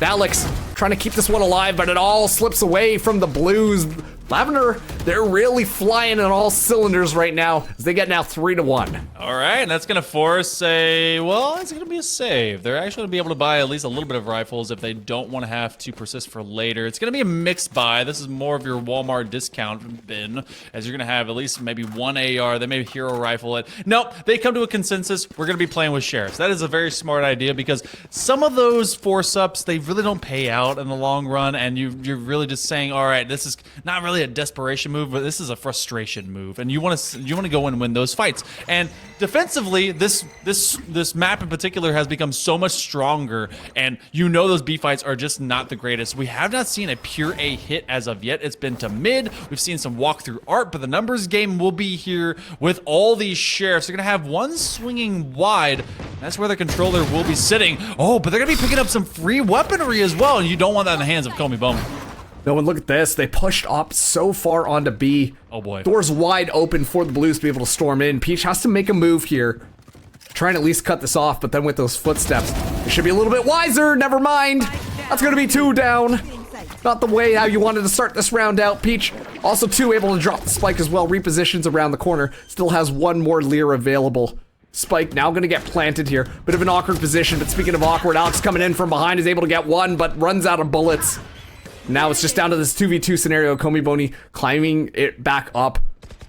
Alex trying to keep this one alive, but it all slips away from the Blues. Lavender, they're really flying on all cylinders right now as they get now 3-1. All right, and that's going to force it's going to be a save. They're actually going to be able to buy at least a little bit of rifles if they don't want to have to persist for later. It's going to be a mixed buy. This is more of your Walmart discount bin, as you're going to have at least maybe one AR. They may hero rifle it. Nope, they come to a consensus. We're going to be playing with sheriffs. That is a very smart idea because some of those force-ups, they really don't pay out in the long run, and you're really just saying, all right, this is not really a desperation move, but this is a frustration move, and you want to go and win those fights. And defensively, this map in particular has become so much stronger, and you know those B fights are just not the greatest. We have not seen a pure A hit as of yet. It's been to mid. We've seen some walk-through art, but the numbers game will be here with all these sheriffs. They're gonna have one swinging wide. That's where the controller will be sitting. Oh, but they're gonna be picking up some free weaponry as well, and you don't want that in the hands of Komi Bowman. No, and look at this. They pushed up so far onto B. Oh boy. Doors wide open for the Blues to be able to storm in. Peach has to make a move here. Trying to at least cut this off, but then with those footsteps, they should be a little bit wiser. Never mind. That's going to be 2 down. Not the way how you wanted to start this round out. Peach also 2 able to drop the spike as well. Repositions around the corner. Still has 1 more Lear available. Spike now going to get planted here. Bit of an awkward position, but speaking of awkward, Alex coming in from behind is able to get 1, but runs out of bullets. Now it's just down to this 2v2 scenario. Komi Boni climbing it back up.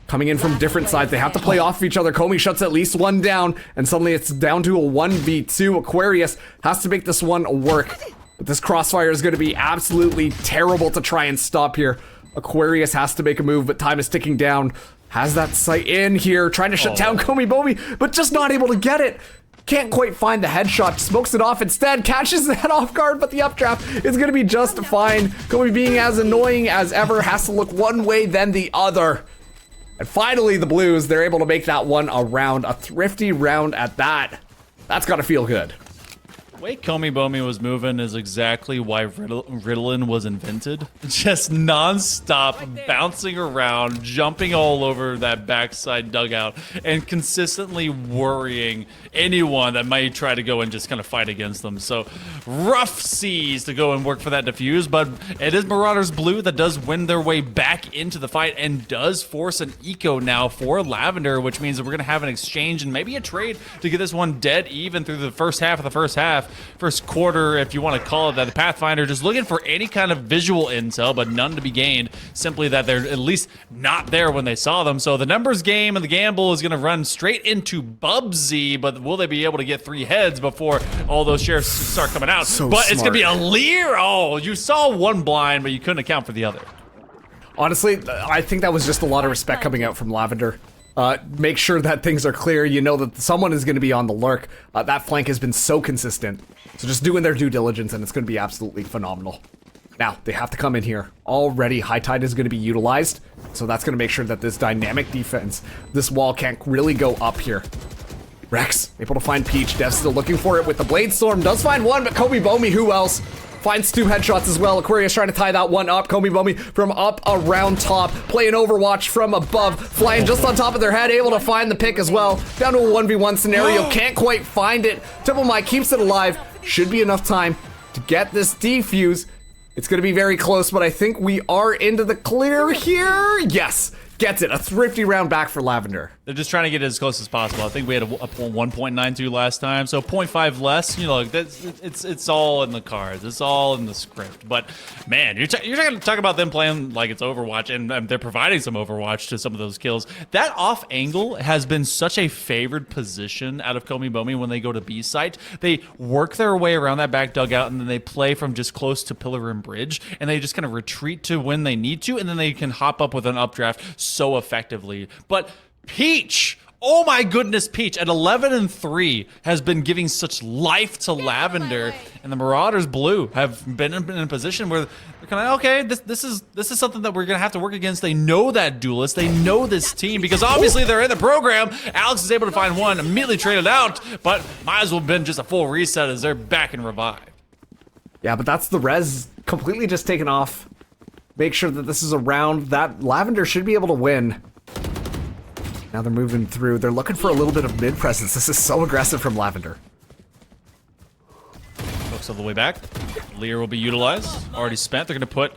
Coming in from different sides. They have to play off of each other. Komi shuts at least 1 down, and suddenly it's down to a 1v2. Aquarius has to make this one work. But this crossfire is going to be absolutely terrible to try and stop here. Aquarius has to make a move, but time is ticking down. Has that sight in here, trying to shut down Komi Boni, but just not able to get it. Can't quite find the headshot, smokes it off instead, catches the head off guard, but the updraft is going to be just fine. Komi being as annoying as ever, has to look one way then the other. And finally, the Blues, they're able to make that one a round, a thrifty round at that. That's got to feel good. The way Komi Bomi was moving is exactly why Ritalin was invented. Just non-stop bouncing around, jumping all over that backside dugout, and consistently worrying anyone that might try to go and just kind of fight against them. So rough seas to go and work for that defuse, but it is Marauders Blue that does win their way back into the fight and does force an eco now for Lavender, which means that we're going to have an exchange and maybe a trade to get this one dead even through the first half of the first quarter, if you want to call it that. The Pathfinder just looking for any kind of visual intel, but none to be gained. Simply that they're at least not there when they saw them. So the numbers game and the gamble is going to run straight into Bubsy, but will they be able to get 3 heads before all those shares start coming out? So but it's going to be a smart. Lear. Oh, you saw 1 blind, but you couldn't account for the other. Honestly, I think that was just a lot of respect coming out from Lavender. Make sure that things are clear. You know that someone is going to be on the lurk. That flank has been so consistent. So just doing their due diligence, and it's going to be absolutely phenomenal. Now, they have to come in here. Already, High Tide is going to be utilized. So that's going to make sure that this dynamic defense, this wall can't really go up here. Rex, able to find Peach. Dev's still looking for it with the Blade Storm. Does find 1, but Komi Bomi, who else? Finds 2 headshots as well. Aquarius trying to tie that one up. Komi Bomi from up around top. Playing Overwatch from above. Flying just on top of their head. Able to find the pick as well. Down to a 1v1 scenario. Can't quite find it. Temple Mai keeps it alive. Should be enough time to get this defuse. It's going to be very close, but I think we are into the clear here. Yes. Gets it. A thrifty round back for Lavender. They're just trying to get it as close as possible. I think we had a 1.92 last time, so 0.5 less. You know, it's all in the cards. It's all in the script. But man, you're talking about them playing like it's Overwatch, and they're providing some Overwatch to some of those kills. That off angle has been such a favored position out of Komi Bomi when they go to B site. They work their way around that back dugout, and then they play from just close to pillar and bridge, and they just kind of retreat to when they need to, and then they can hop up with an updraft so effectively. But Peach, oh my goodness, Peach at 11-3 has been giving such life to Lavender, and the Marauders Blue have been in a position where they're kind of okay. This is something that we're gonna have to work against. They know that duelist, they know this team because obviously they're in the program. Alex is able to find 1, immediately traded out, but might as well have been just a full reset as they're back and revived. Yeah, but that's the res completely just taken off. Make sure that this is a round that Lavender should be able to win. Now they're moving through. They're looking for a little bit of mid presence. This is so aggressive from Lavender. Looks all the way back. Lear will be utilized. Already spent. They're going to put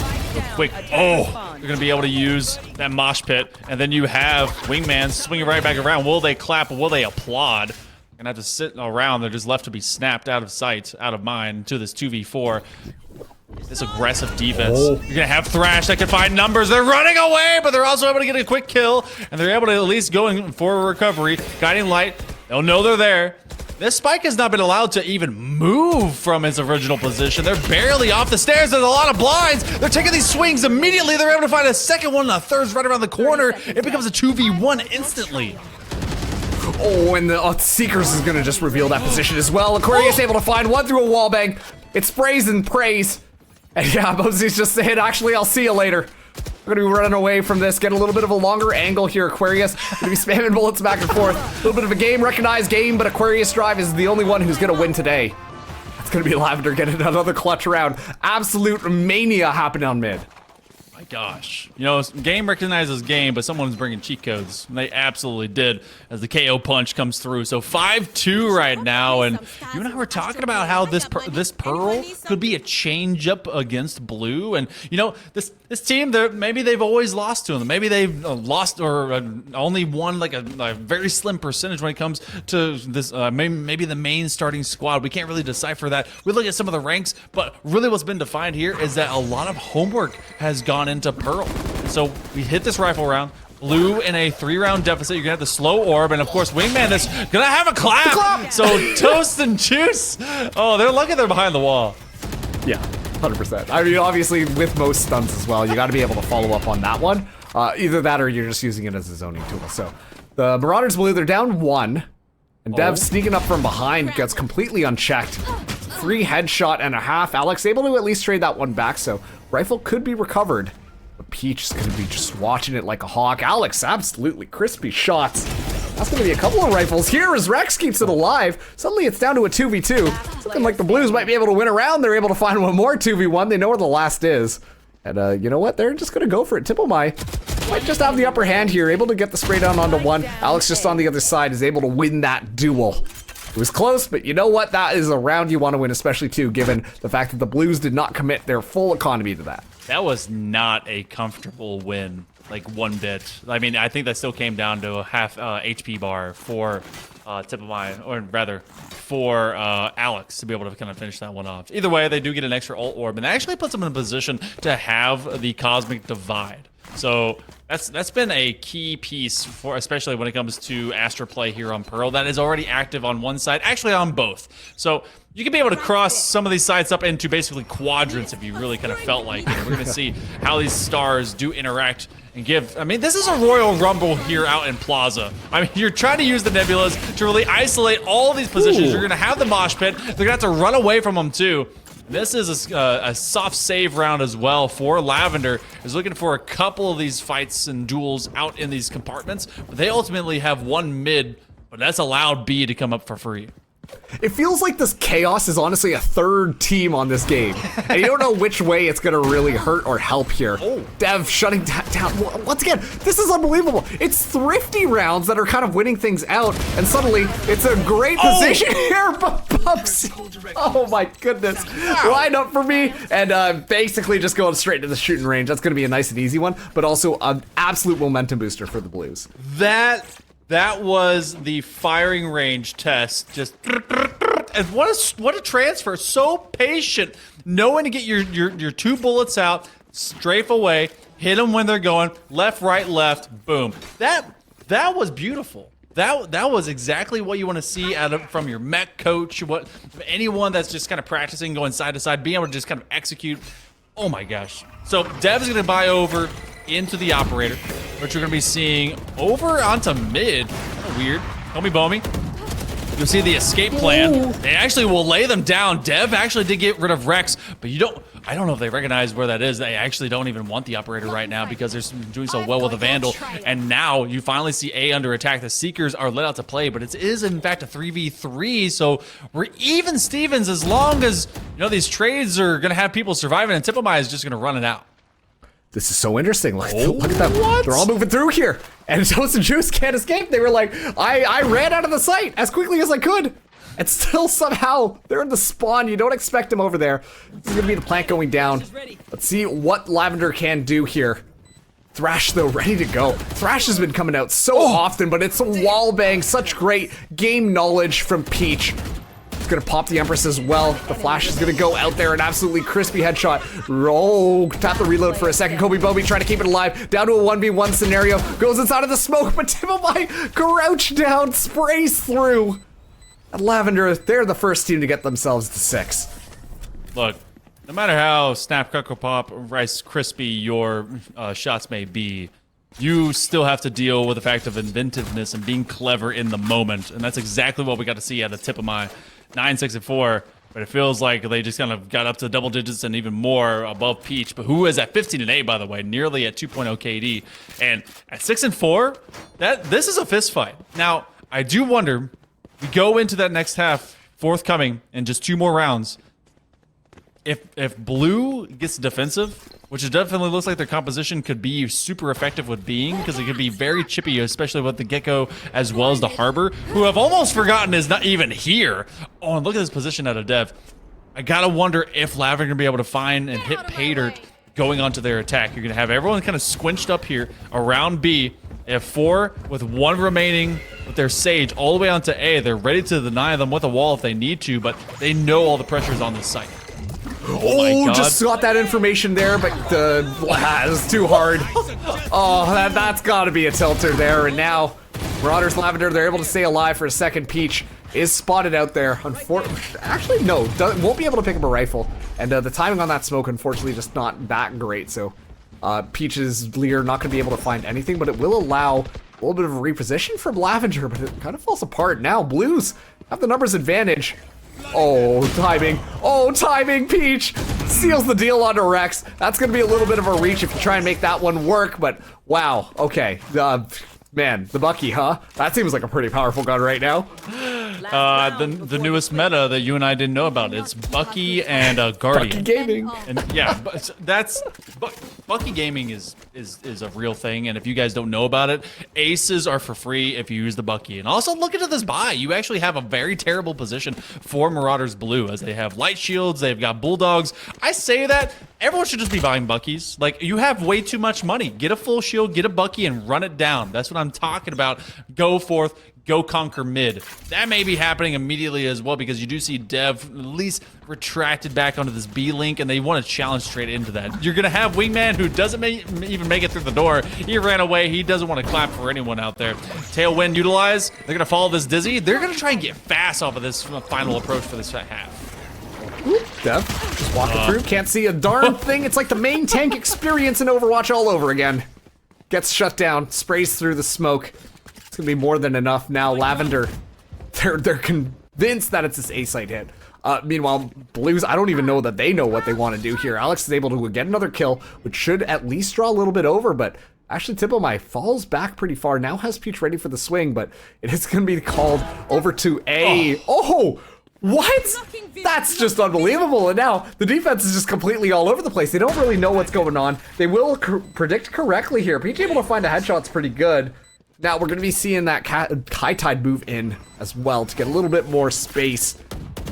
a quick. Oh, they're going to be able to use that mosh pit. And then you have Wingman swinging right back around. Will they clap? Will they applaud? They're going to have to sit around. They're just left to be snapped out of sight, out of mind to this 2v4. This aggressive defense. You're going to have Thrash that can find numbers. They're running away, but they're also able to get a quick kill, and they're able to at least go in for a recovery. Guiding Light, they'll know they're there. This Spike has not been allowed to even move from its original position. They're barely off the stairs. There's a lot of blinds. They're taking these swings immediately. They're able to find a second one, and a third's right around the corner. It becomes a 2v1 instantly. Oh, and the Seekers is going to just reveal that position as well. Aquarius able to find 1 through a wallbang. It sprays and prays. And yeah, Mosley's just saying, actually, I'll see you later. We're going to be running away from this. Get a little bit of a longer angle here. Aquarius going to be spamming bullets back and forth. A little bit of a game recognized game, but Aquarius Drive is the only one who's going to win today. It's going to be Lavender getting another clutch round. Absolute mania happening on mid. My gosh. You know, game recognizes game, but someone's bringing cheat codes. And they absolutely did as the KO punch comes through. So 5-2 right now. And you and I were talking about how this Pearl could be a change up against Blue. And, you know, this team, maybe they've always lost to them. Maybe they've lost or only won like a very slim percentage when it comes to this, maybe the main starting squad. We can't really decipher that. We look at some of the ranks, but really what's been defined here is that a lot of homework has gone into Pearl. So we hit this rifle round. Blue in a 3-round deficit. You're gonna have the slow orb, and of course Wingman is gonna have a clap. So Toast and Juice. Oh, they're lucky they're behind the wall. Yeah, 100%. I mean, obviously with most stunts as well, you got to be able to follow up on that one. Either that or you're just using it as a zoning tool. So the Marauders Blue, they're down 1, and Dev sneaking up from behind gets completely unchecked. 3 headshot and a half. Alex able to at least trade that one back, so rifle could be recovered. But Peach is going to be just watching it like a hawk. Alex, absolutely crispy shots. That's going to be a couple of rifles here as Rex keeps it alive. Suddenly it's down to a 2v2. Looking like the Blues might be able to win a round. They're able to find one more 2v1. They know where the last is. And you know what? They're just going to go for it. Tipomai might just have the upper hand here. Able to get the spray down onto one. Alex just on the other side is able to win that duel. It was close, but you know what? That is a round you want to win, especially too, given the fact that the Blues did not commit their full economy to that. That was not a comfortable win, like one bit. I mean, I think that still came down to a half HP bar for Tipomai, or rather, for Alex to be able to kind of finish that one off. Either way, they do get an extra ult orb, and that actually puts them in a position to have the Cosmic Divide. So that's been a key piece for, especially when it comes to Astra play here on Pearl. That is already active on one side, actually on both. So you can be able to cross some of these sides up into basically quadrants if you really kind of felt like it. We're going to see how these stars do interact and give. I mean, this is a Royal Rumble here out in Plaza. I mean, you're trying to use the nebulas to really isolate all of these positions. You're going to have the mosh pit. They're going to have to run away from them too. This is a soft save round as well for Lavender. Is looking for a couple of these fights and duels out in these compartments, but they ultimately have one mid, but that's allowed B to come up for free. It feels like this chaos is honestly a third team on this game. And you don't know which way it's gonna really hurt or help here. Dev shutting that down. Once again, this is unbelievable. It's thrifty rounds that are kind of winning things out, and suddenly it's a great position here, but Pups, oh my goodness. Line up for me, and basically just going straight to the shooting range. That's gonna be a nice and easy one, but also an absolute momentum booster for the Blues. That was the firing range test. Just and what a transfer. So patient, knowing to get your 2 bullets out, strafe away, hit them when they're going left, right, left, boom. That was beautiful. That was exactly what you want to see from your mech coach. What anyone that's just kind of practicing going side to side, being able to just kind of execute. Oh my gosh. So Dev's gonna buy over into the operator, which we're gonna be seeing over onto mid. Weird. Homie Bomi. You'll see the escape plan. They actually will lay them down. Dev actually did get rid of Rex, but I don't know if they recognize where that is. They actually don't even want the operator right now because they're doing so well with the Vandal. And now you finally see A under attack. The Seekers are let out to play, but it is in fact a 3v3. So we're even Stevens as long as, you know, these trades are gonna have people surviving, and Tipomai is just gonna run it out. This is so interesting. Look at them. They're all moving through here. And Toast and Juice can't escape. They were like, I ran out of the site as quickly as I could. And still somehow they're in the spawn. You don't expect them over there. This is gonna be the plant going down. Let's see what Lavender can do here. Thrash though, ready to go. Thrash has been coming out so often, but it's a wall bang. Such great game knowledge from Peach. It's gonna pop the Empress as well. The flash is gonna go out there, an absolutely crispy headshot. Oh, tap the reload for a second. Kobe Bobi trying to keep it alive. Down to a 1v1 scenario. Goes inside of the smoke, but Tipomai crouched down, sprays through. And Lavender, they're the first team to get themselves to 6. Look, no matter how Snap, Cocoa Pop, Rice Crispy your shots may be, you still have to deal with the fact of inventiveness and being clever in the moment. And that's exactly what we got to see out of Tipomai. 9-6-4, but it feels like they just kind of got up to double digits and even more above Peach, but who is at 15-8, by the way, nearly at 2.0 KD. And at 6-4, this is a fist fight. Now, I do wonder, we go into that next half, forthcoming in just 2 more rounds. If blue gets defensive, which it definitely looks like their composition could be super effective with being, because it could be very chippy, especially with the Gecko as well as the Harbor, who I've almost forgotten is not even here. Oh, and look at this position out of Dev. I gotta wonder if Lavender gonna be able to find and hit Paydirt going onto their attack. You're gonna have everyone kind of squinched up here around B. They have 4 with 1 remaining with their Sage all the way onto A. They're ready to deny them with a wall if they need to, but they know all the pressures on this site. Oh, my God. just got that information there, but it's too hard. Oh, that's got to be a tilter there. And now, Marauders Lavender, they're able to stay alive for a second. Peach is spotted out there. Actually, no, won't be able to pick up a rifle. And the timing on that smoke, unfortunately, just not that great. So Peach's Lear not going to be able to find anything, but it will allow a little bit of a reposition from Lavender, but it kind of falls apart. Now, Blues have the numbers advantage. Oh, timing. Oh, timing. Peach seals the deal onto Rex. That's going to be a little bit of a reach if you try and make that one work, but wow. Okay. Man, the Bucky, huh? That seems like a pretty powerful gun right now. The newest meta that you and I didn't know about. It's Bucky and Guardian. Bucky Gaming. And yeah, but Bucky Gaming is a real thing, and if you guys don't know about it, aces are for free if you use the Bucky. And also look into this buy. You actually have a very terrible position for Marauders Blue, as they have light shields, they've got bulldogs. I say that everyone should just be buying Buckies. Like, you have way too much money. Get a full shield, get a Bucky, and run it down. That's what I'm talking about. Go forth. Go conquer mid. That may be happening immediately as well, because you do see Dev at least retracted back onto this B link, and they want to challenge straight into that. You're going to have Wingman, who doesn't even make it through the door. He ran away. He doesn't want to clap for anyone out there. Tailwind utilized. They're going to follow this Dizzy. They're going to try and get fast off of this final approach for this half. Oop, Dev, just walking through. Can't see a darn thing. It's like the main tank experience in Overwatch all over again. Gets shut down. Sprays through the smoke. It's gonna be more than enough now. Lavender, they're convinced that it's this A site hit. Meanwhile, Blues, I don't even know that they know what they want to do here. Alex is able to get another kill, which should at least draw a little bit over, but actually Tipomai falls back pretty far. Now has Peach ready for the swing, but it is gonna be called over to A. Oh! What? That's just unbelievable. And now the defense is just completely all over the place. They don't really know what's going on. They will predict correctly here. Peach able to find a headshot's pretty good. Now we're going to be seeing that High Tide move in as well to get a little bit more space,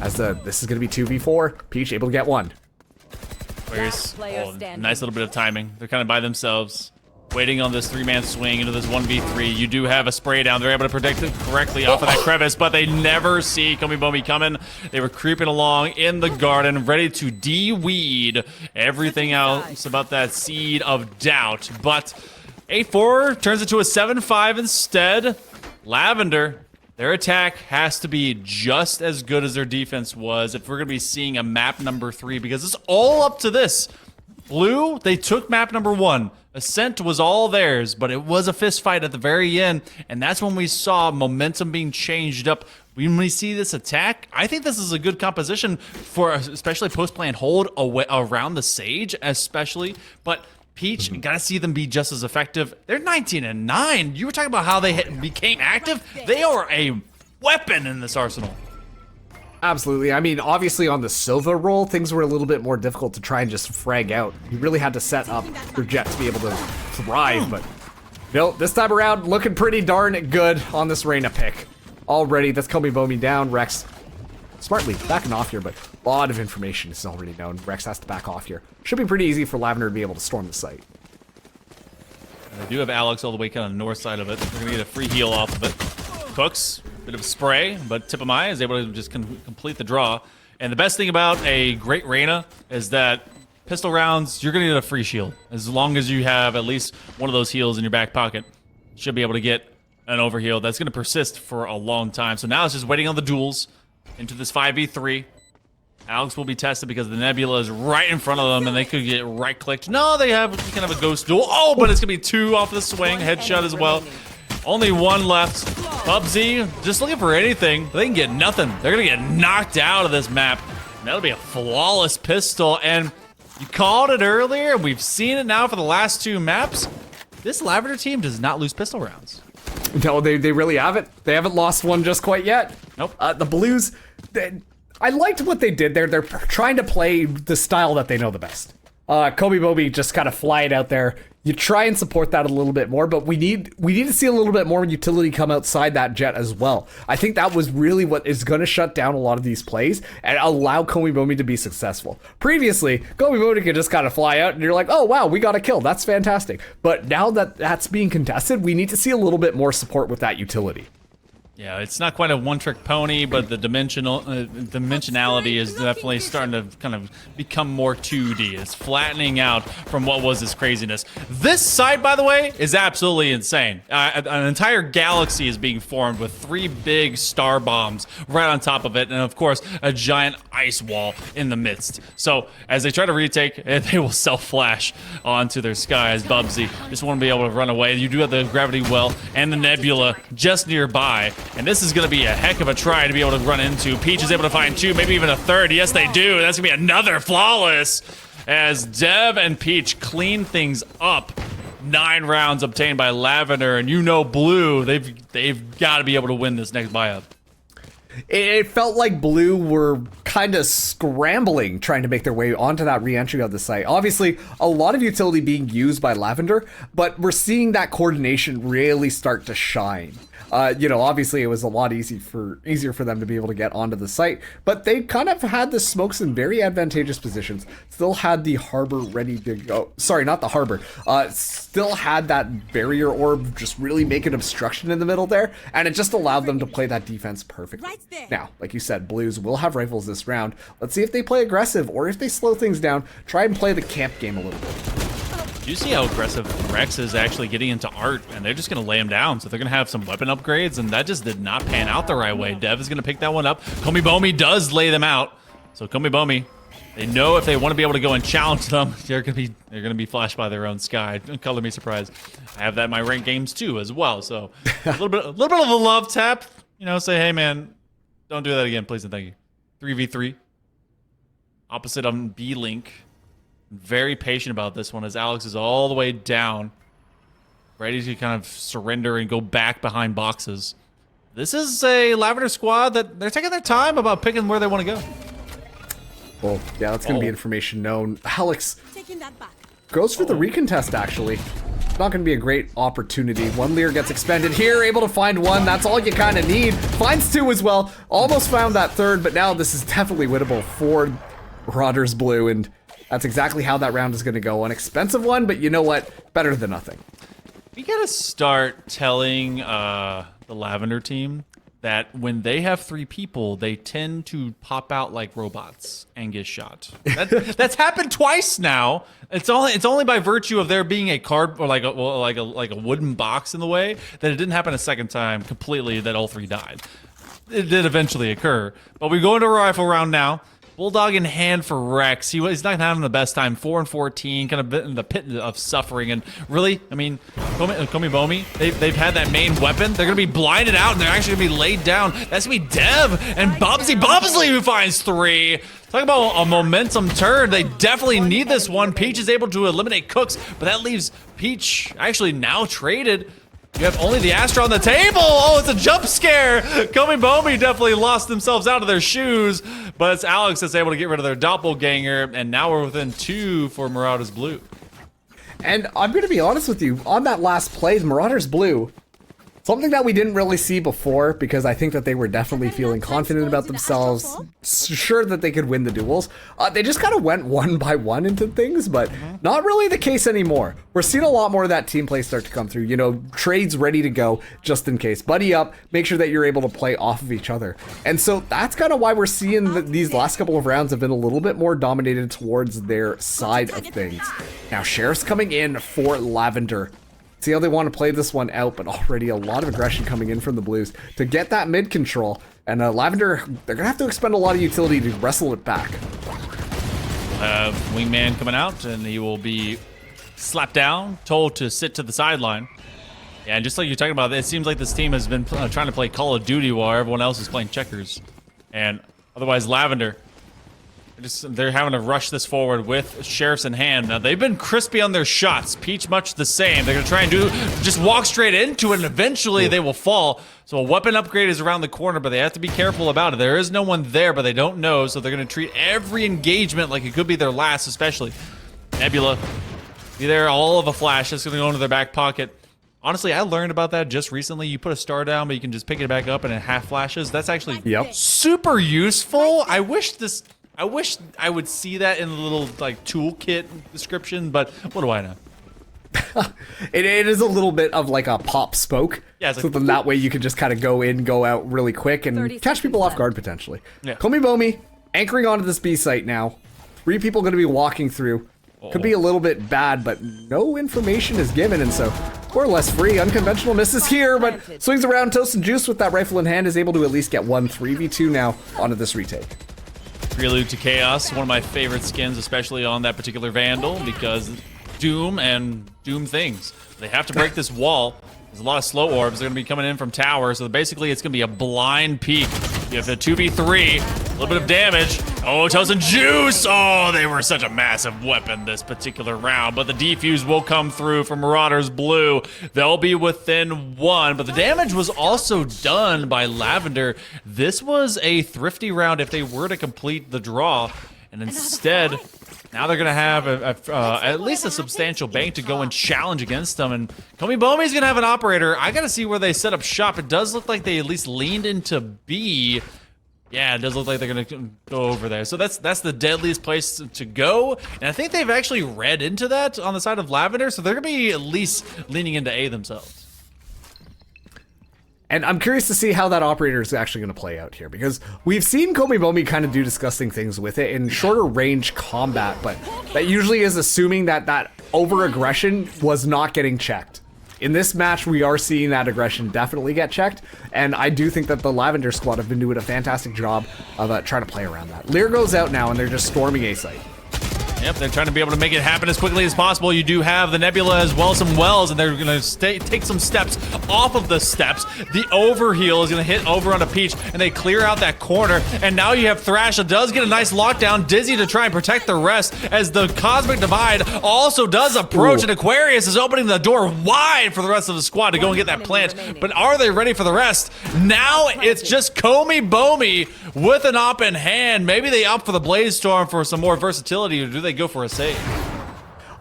as this is going to be 2v4. Peach able to get one. Nice little bit of timing. They're kind of by themselves, waiting on this 3-man swing into this 1v3. You do have a spray down. They're able to predict it correctly off of that crevice, but they never see Komibomi coming. They were creeping along in the garden, ready to de-weed everything else about that seed of doubt. But 8-4 turns into a 7-5 instead. Lavender, their attack has to be just as good as their defense was if we're going to be seeing a map number 3, because it's all up to this. Blue, they took map number 1. Ascent was all theirs, but it was a fist fight at the very end, and that's when we saw momentum being changed up. When we see this attack, I think this is a good composition for especially post-plant hold around the Sage, especially, but Peach, gotta see them be just as effective. They're 19-9. You were talking about how they became active. They are a weapon in this arsenal. Absolutely. I mean, obviously on the Silva roll, things were a little bit more difficult to try and just frag out. You really had to set up your jet to be able to thrive, but no, this time around, looking pretty darn good on this Reyna pick. Already, that's Komibomi down. Rex smartly backing off here, but a lot of information is already known. Rex has to back off here. Should be pretty easy for Lavender to be able to storm the site. And they do have Alex all the way kind of the north side of it. They're gonna get a free heal off of it. Cooks, bit of a spray, but Tipomai is able to just complete the draw. And the best thing about a great Reyna is that pistol rounds, you're gonna get a free shield. As long as you have at least one of those heals in your back pocket, you should be able to get an overheal that's gonna persist for a long time. So now it's just waiting on the duels into this 5v3. Alex will be tested because the Nebula is right in front of them, and they could get right-clicked. No, they have kind of a ghost duel. Oh, but it's going to be 2 off the swing. Headshot as well. Only 1 left. PUBG, just looking for anything. They can get nothing. They're going to get knocked out of this map. And that'll be a flawless pistol. And you called it earlier. We've seen it now for the last 2 maps. This Lavender team does not lose pistol rounds. No, they really haven't. They haven't lost one just quite yet. Nope. The Blues, I liked what they did there. They're trying to play the style that they know the best. Kobe Bobi just kind of flying out there. You try and support that a little bit more, but we need to see a little bit more utility come outside that jet as well. I think that was really what is going to shut down a lot of these plays and allow Kobe Bomi to be successful. Previously, Kobe Bomi could just kind of fly out and you're like, oh wow, we got a kill. That's fantastic. But now that that's being contested, we need to see a little bit more support with that utility. Yeah, it's not quite a one-trick pony, but the dimensionality is definitely starting to kind of become more 2D. It's flattening out from what was this craziness. This site, by the way, is absolutely insane. An entire galaxy is being formed with 3 big star bombs right on top of it, and of course, a giant ice wall in the midst. So, as they try to retake, they will self-flash onto their sky as Bubsy just want to be able to run away. You do have the gravity well and the nebula just nearby. And this is going to be a heck of a try to be able to run into. Peach is able to find 2, maybe even a 3rd. Yes, they do. That's going to be another flawless as Dev and Peach clean things up. 9 rounds obtained by Lavender, and you know Blue, they've got to be able to win this next buy-up. It felt like Blue were kind of scrambling trying to make their way onto that re-entry of the site. Obviously, a lot of utility being used by Lavender, but we're seeing that coordination really start to shine. Obviously it was a lot easier for them to be able to get onto the site, but they kind of had the smokes in very advantageous positions. Still had the harbor ready to go. Sorry, not the harbor. Still had that barrier orb just really make an obstruction in the middle there, and it just allowed them to play that defense perfectly. Right there. Now, like you said, Blues will have rifles this round. Let's see if they play aggressive or if they slow things down. Try and play the camp game a little bit. Do you see how aggressive Rex is actually getting into Art, and they're just going to lay him down, so they're going to have some weapon upgrades, and that just did not pan out the right way. Dev is going to pick that one up. Komi Bomi does lay them out, so Komi Bomi, they know if they want to be able to go and challenge them, they're going to be flashed by their own sky. Don't color me surprised. I have that in my ranked games too as well, so a little bit of a love tap. Say, hey man, don't do that again, please and thank you. 3v3. Opposite on B-Link. Very patient about this one as Alex is all the way down, ready to kind of surrender and go back behind boxes. This is a Lavender squad that they're taking their time about picking where they want to go. Well, yeah, that's going to be information known. Alex Taking that back. goes for the recontest, actually. It's not going to be a great opportunity. 1 Lear gets expended here, able to find 1. That's all you kind of need. Finds 2 as well. Almost found that 3rd, but now this is definitely winnable for Marauders Blue, and that's exactly how that round is going to go. An expensive one, but you know what? Better than nothing. We gotta start telling the Lavender team that when they have 3 people, they tend to pop out like robots and get shot. That's happened twice now. It's only by virtue of there being a card or like a wooden box in the way that it didn't happen a second time completely that all 3 died. It did eventually occur, but we go into a rifle round now. Bulldog in hand for Rex. He's not having the best time. 4 and 14, kind of bit in the pit of suffering. And really, I mean, Komi Bomi, they've had that main weapon. They're going to be blinded out, and they're actually going to be laid down. That's going to be Dev and Bubsley who finds 3. Talk about a momentum turn. They definitely need this one. Peach is able to eliminate Cooks, but that leaves Peach actually now traded. You have only the Astra on the table. Oh, it's a jump scare. Komi Bomi definitely lost themselves out of their shoes, but it's Alex that's able to get rid of their doppelganger, and now we're within 2 for Marauders Blue. And I'm going to be honest with you, on that last play, Marauders Blue, something that we didn't really see before, because I think that they were definitely feeling confident about themselves, sure that they could win the duels. They just kind of went 1 by 1 into things, but not really the case anymore. We're seeing a lot more of that team play start to come through. Trades ready to go just in case. Buddy up, make sure that you're able to play off of each other. And so that's kind of why we're seeing these last couple of rounds have been a little bit more dominated towards their side of things. Now, Sheriff's coming in for Lavender. See how they want to play this one out, but already a lot of aggression coming in from the Blues to get that mid control. And Lavender, they're going to have to expend a lot of utility to wrestle it back. Wingman coming out, and he will be slapped down, told to sit to the sideline. Yeah, and just like you're talking about, it seems like this team has been trying to play Call of Duty while everyone else is playing checkers. And otherwise, Lavender, They're having to rush this forward with sheriffs in hand. Now, they've been crispy on their shots. Peach much the same. They're going to try and just walk straight into it, and eventually they will fall. So a weapon upgrade is around the corner, but they have to be careful about it. There is no one there, but they don't know, so they're going to treat every engagement like it could be their last, especially. Nebula, be there all of a flash. That's going to go into their back pocket. Honestly, I learned about that just recently. You put a star down, but you can just pick it back up and it half flashes. That's actually super useful. I wish I would see that in the little like toolkit description, but what do I know? It is a little bit of like a pop spoke. Yeah, it's so like, then that way you can just kind of go in, go out really quick, and catch people off guard potentially. Yeah. Komi Bomi anchoring onto this B site now. 3 people going to be walking through. Could be a little bit bad, but no information is given, and so more or less free. Unconventional misses here, but swings around. Toast and Juice with that rifle in hand is able to at least get 1 3v2 now onto this retake. Prelude to Chaos, one of my favorite skins, especially on that particular Vandal, because Doom and Doom things. They have to break this wall. There's a lot of slow orbs. They're going to be coming in from tower, so basically it's going to be a blind peek. You have the 2v3, a little bit of damage. Oh, Toast and Juice! Oh, they were such a massive weapon this particular round, but the defuse will come through from Marauders Blue. They'll be within 1, but the damage was also done by Lavender. This was a thrifty round if they were to complete the draw, and instead, now they're going to have at least a substantial bank to go and challenge against them. And Komi Bomi's going to have an operator. I got to see where they set up shop. It does look like they at least leaned into B. Yeah, it does look like they're going to go over there. So that's the deadliest place to go. And I think they've actually read into that on the side of Lavender. So they're going to be at least leaning into A themselves. And I'm curious to see how that operator is actually going to play out here, because we've seen Komi Bomi kind of do disgusting things with it in shorter range combat, but that usually is assuming that over-aggression was not getting checked. In this match, we are seeing that aggression definitely get checked, and I do think that the Lavender squad have been doing a fantastic job of trying to play around that. Lear goes out now, and they're just storming A site. Yep, they're trying to be able to make it happen as quickly as possible. You do have the Nebula as well as some Wells, and they're going to take some steps off of the steps. The overheal is going to hit over on a Peach, and they clear out that corner. And now you have Thrash that does get a nice lockdown. Dizzy to try and protect the rest as the Cosmic Divide also does approach, and Aquarius is opening the door wide for the rest of the squad to go and get that plant. But are they ready for the rest? Now it's just Komi Bomi with an op in hand. Maybe they opt for the Blaze Storm for some more versatility, or do they go for a save?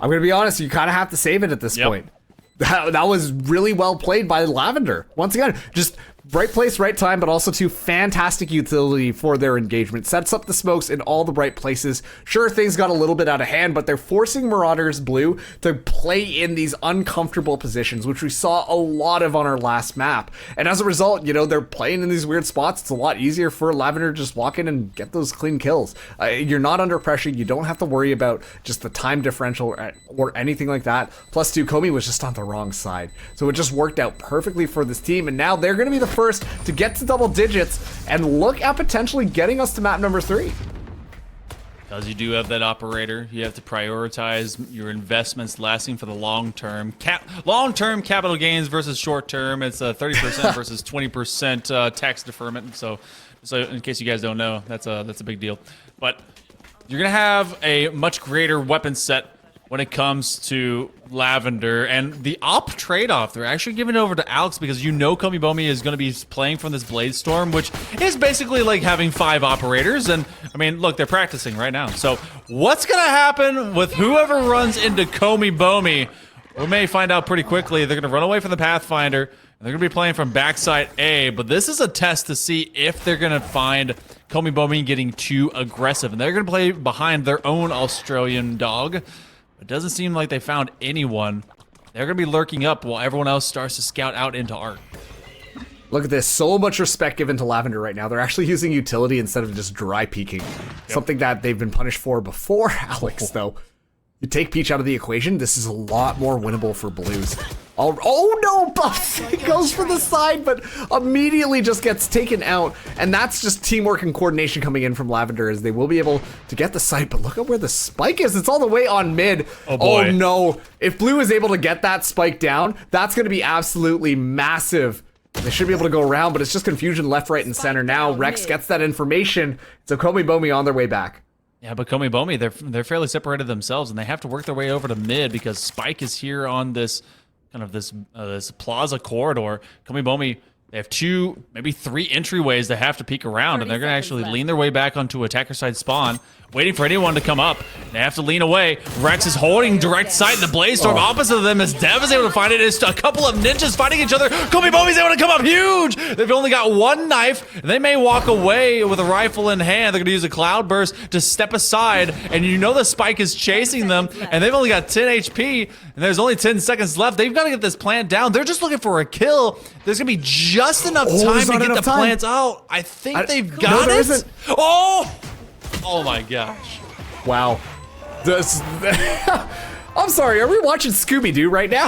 I'm going to be honest, you kind of have to save it at this point. That was really well played by Lavender. Once again, just right place, right time, but also too fantastic utility for their engagement. Sets up the smokes in all the right places. Sure, things got a little bit out of hand, but they're forcing Marauders Blue to play in these uncomfortable positions, which we saw a lot of on our last map. And as a result, you know, they're playing in these weird spots. It's a lot easier for Lavender to just walk in and get those clean kills. You're not under pressure. You don't have to worry about just the time differential or anything like that. Plus, too, Komi was just on the wrong side. So it just worked out perfectly for this team. And now they're going to be the first to get to double digits and look at potentially getting us to map number 3. Because you do have that operator, you have to prioritize your investments lasting for the long term. Long-term capital gains versus short-term. It's 30% versus 20% tax deferment. So in case you guys don't know, that's a big deal. But you're gonna have a much greater weapon set when it comes to Lavender, and the op trade-off, they're actually giving it over to Alex because you know Komi Bomi is going to be playing from this Blade Storm, which is basically like having 5 operators, and I mean, look, they're practicing right now. So what's going to happen with whoever runs into Komi Bomi? We may find out pretty quickly. They're going to run away from the Pathfinder, and they're going to be playing from backside A, but this is a test to see if they're going to find Komi Bomi getting too aggressive, and they're going to play behind their own Australian dog. It doesn't seem like they found anyone. They're going to be lurking up while everyone else starts to scout out into Art. Look at this. So much respect given to Lavender right now. They're actually using utility instead of just dry peeking. Something that they've been punished for before, Alex, though. You take Peach out of the equation, this is a lot more winnable for Blues. Oh no, Buff! It goes for the side, but immediately just gets taken out. And that's just teamwork and coordination coming in from Lavender, as they will be able to get the site. But look at where the spike is. It's all the way on mid. Oh boy. Oh no. If Blue is able to get that spike down, that's going to be absolutely massive. They should be able to go around, but it's just confusion left, right, and center now. Rex gets that information. So Komi Bomi on their way back. Yeah, but Komi Bomi, they're fairly separated themselves, and they have to work their way over to mid because Spike is here on this kind of this plaza corridor. Komi Bomi, they have 2, maybe 3 entryways they have to peek around, and they're going to actually lean their way back onto attacker side spawn, waiting for anyone to come up. They have to lean away. Rex is holding direct sight, and the Blaze Storm opposite of them as Dev is able to find it. It's a couple of ninjas fighting each other. Komi Bomi's able to come up huge. They've only got 1 knife. They may walk away with a rifle in hand. They're going to use a cloud burst to step aside, and you know the Spike is chasing them, and they've only got 10 HP, and there's only 10 seconds left. They've got to get this plant down. They're just looking for a kill. There's going to be just enough time to get the plants out. I think they've got it. Isn't. Oh my gosh. Wow. I'm sorry, are we watching Scooby-Doo right now?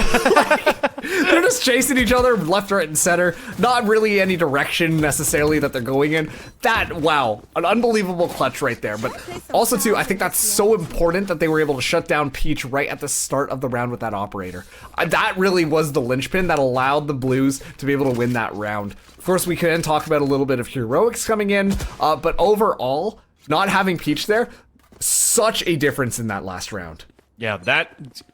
They're just chasing each other left, right, and center. Not really any direction necessarily that they're going in. Wow, an unbelievable clutch right there. But also, too, I think that's so important that they were able to shut down Peach right at the start of the round with that operator. That really was the linchpin that allowed the Blues to be able to win that round. Of course, we can talk about a little bit of heroics coming in, but overall, not having Peach there, such a difference in that last round. Yeah,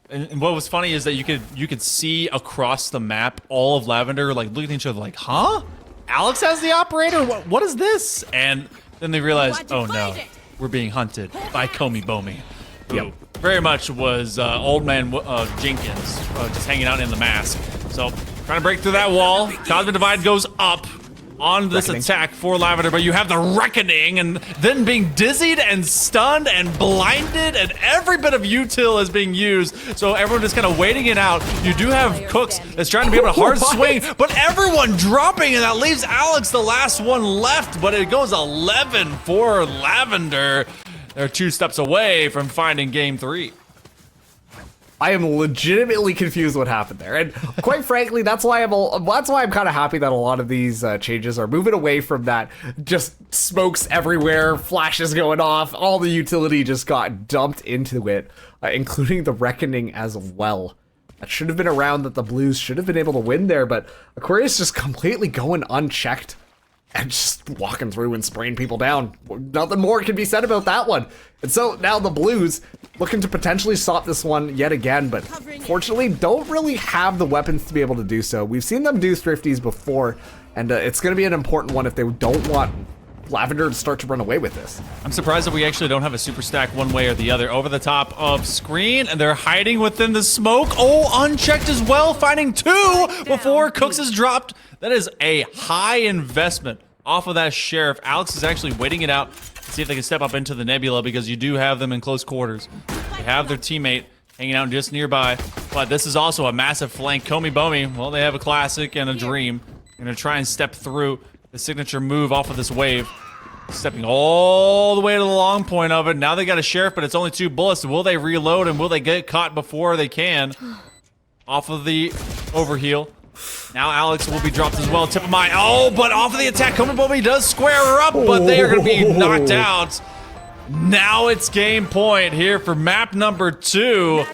and what was funny is that you could see across the map all of Lavender like looking at each other like, huh? Alex has the operator? What is this? And then they realized, oh no, we're being hunted by Komi Bomi. Yep. Very much was old man Jenkins just hanging out in the mask. So trying to break through that wall. Cosmic Divide goes up on this attack for Lavender, but you have the Reckoning, and then being dizzied and stunned and blinded, and every bit of util is being used, so everyone is kind of waiting it out. You do have Cooks that's trying to be able to hard swing, but everyone dropping, and that leaves Alex the last one left, but it goes 11 for Lavender. They're 2 steps away from finding game 3. I am legitimately confused what happened there, and quite frankly, that's why I'm kind of happy that a lot of these changes are moving away from that. Just smokes everywhere, flashes going off, all the utility just got dumped into it, including the Reckoning as well. That should have been a round that the Blues should have been able to win there, but Aquarius just completely going unchecked and just walking through and spraying people down. Nothing more can be said about that one. And so now the Blues looking to potentially stop this one yet again, but fortunately don't really have the weapons to be able to do so. We've seen them do Thrifties before, and it's going to be an important one if they don't want Lavender to start to run away with this. I'm surprised that we actually don't have a super stack one way or the other. Over the top of screen, and they're hiding within the smoke. Oh, unchecked as well, finding 2 before Cooks is dropped. That is a high investment off of that Sheriff. Alex is actually waiting it out to see if they can step up into the Nebula, because you do have them in close quarters. They have their teammate hanging out just nearby, but this is also a massive flank. Komi Bomi, well, they have a classic and a dream. They're going to try and step through the signature move off of this wave. Stepping all the way to the long point of it. Now they got a Sheriff, but it's only 2 bullets. Will they reload, and will they get caught before they can? Off of the overheal. Now Alex will be dropped as well. Tip of my, but off of the attack, Komi Bomi does square her up, but they are going to be knocked out. Now it's game point here for map number 2.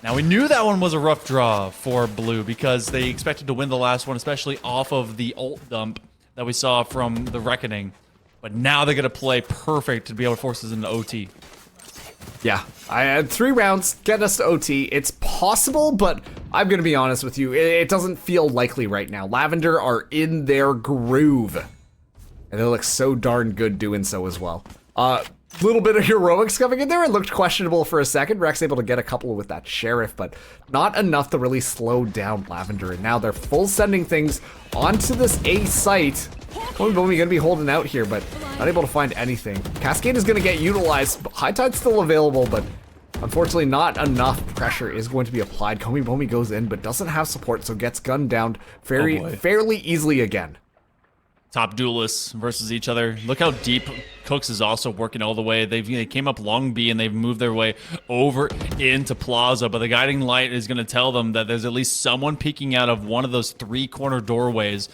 Now we knew that one was a rough draw for Blue because they expected to win the last one, especially off of the ult dump that we saw from the Reckoning. But now they're going to play perfect to be able to force us into OT. Yeah, I had 3 rounds, get us to OT. It's possible, but I'm going to be honest with you, it doesn't feel likely right now. Lavender are in their groove, and they look so darn good doing so as well. Little bit of heroics coming in there. It looked questionable for a second. Rex able to get a couple with that Sheriff, but not enough to really slow down Lavender. And now they're full sending things onto this A site. Komi Bomi gonna be holding out here, but not able to find anything. Cascade is gonna get utilized. High Tide's still available, but unfortunately not enough pressure is going to be applied. Komi Bomi goes in, but doesn't have support, so gets gunned down fairly easily again. Top duelists versus each other. Look how deep Cooks is also working all the way. They came up long B and they've moved their way over into Plaza, but the guiding light is going to tell them that there's at least someone peeking out of one of those 3 corner doorways.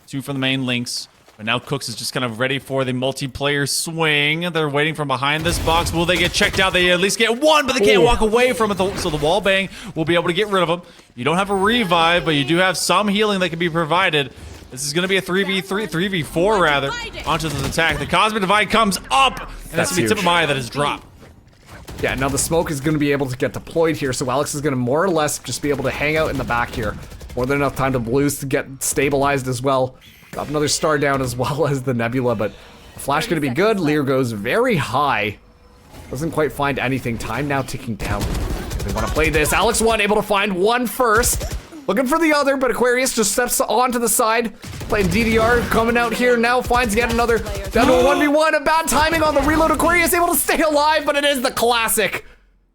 2 from the main links. But now Cooks is just kind of ready for the multiplayer swing. They're waiting from behind this box. Will they get checked out? They at least get 1, but they can't walk away from it. So the wall bang will be able to get rid of them. You don't have a revive, but you do have some healing that can be provided. This is going to be a 3v4 rather, onto this attack. The Cosmic Divide comes up, And that's going to be Tip of My that is dropped. Yeah, now the smoke is going to be able to get deployed here, so Alex is going to more or less just be able to hang out in the back here. More than enough time to Blues to get stabilized as well. Got another star down as well as the Nebula, but the flash going to be good. Lear goes very high. Doesn't quite find anything. Time now ticking down. They want to play this. Alex one able to find one first. Looking for the other, but Aquarius just steps onto the side. Playing DDR, coming out here now, finds yet another. Down to a 1v1, a bad timing on the reload. Aquarius able to stay alive, but it is the classic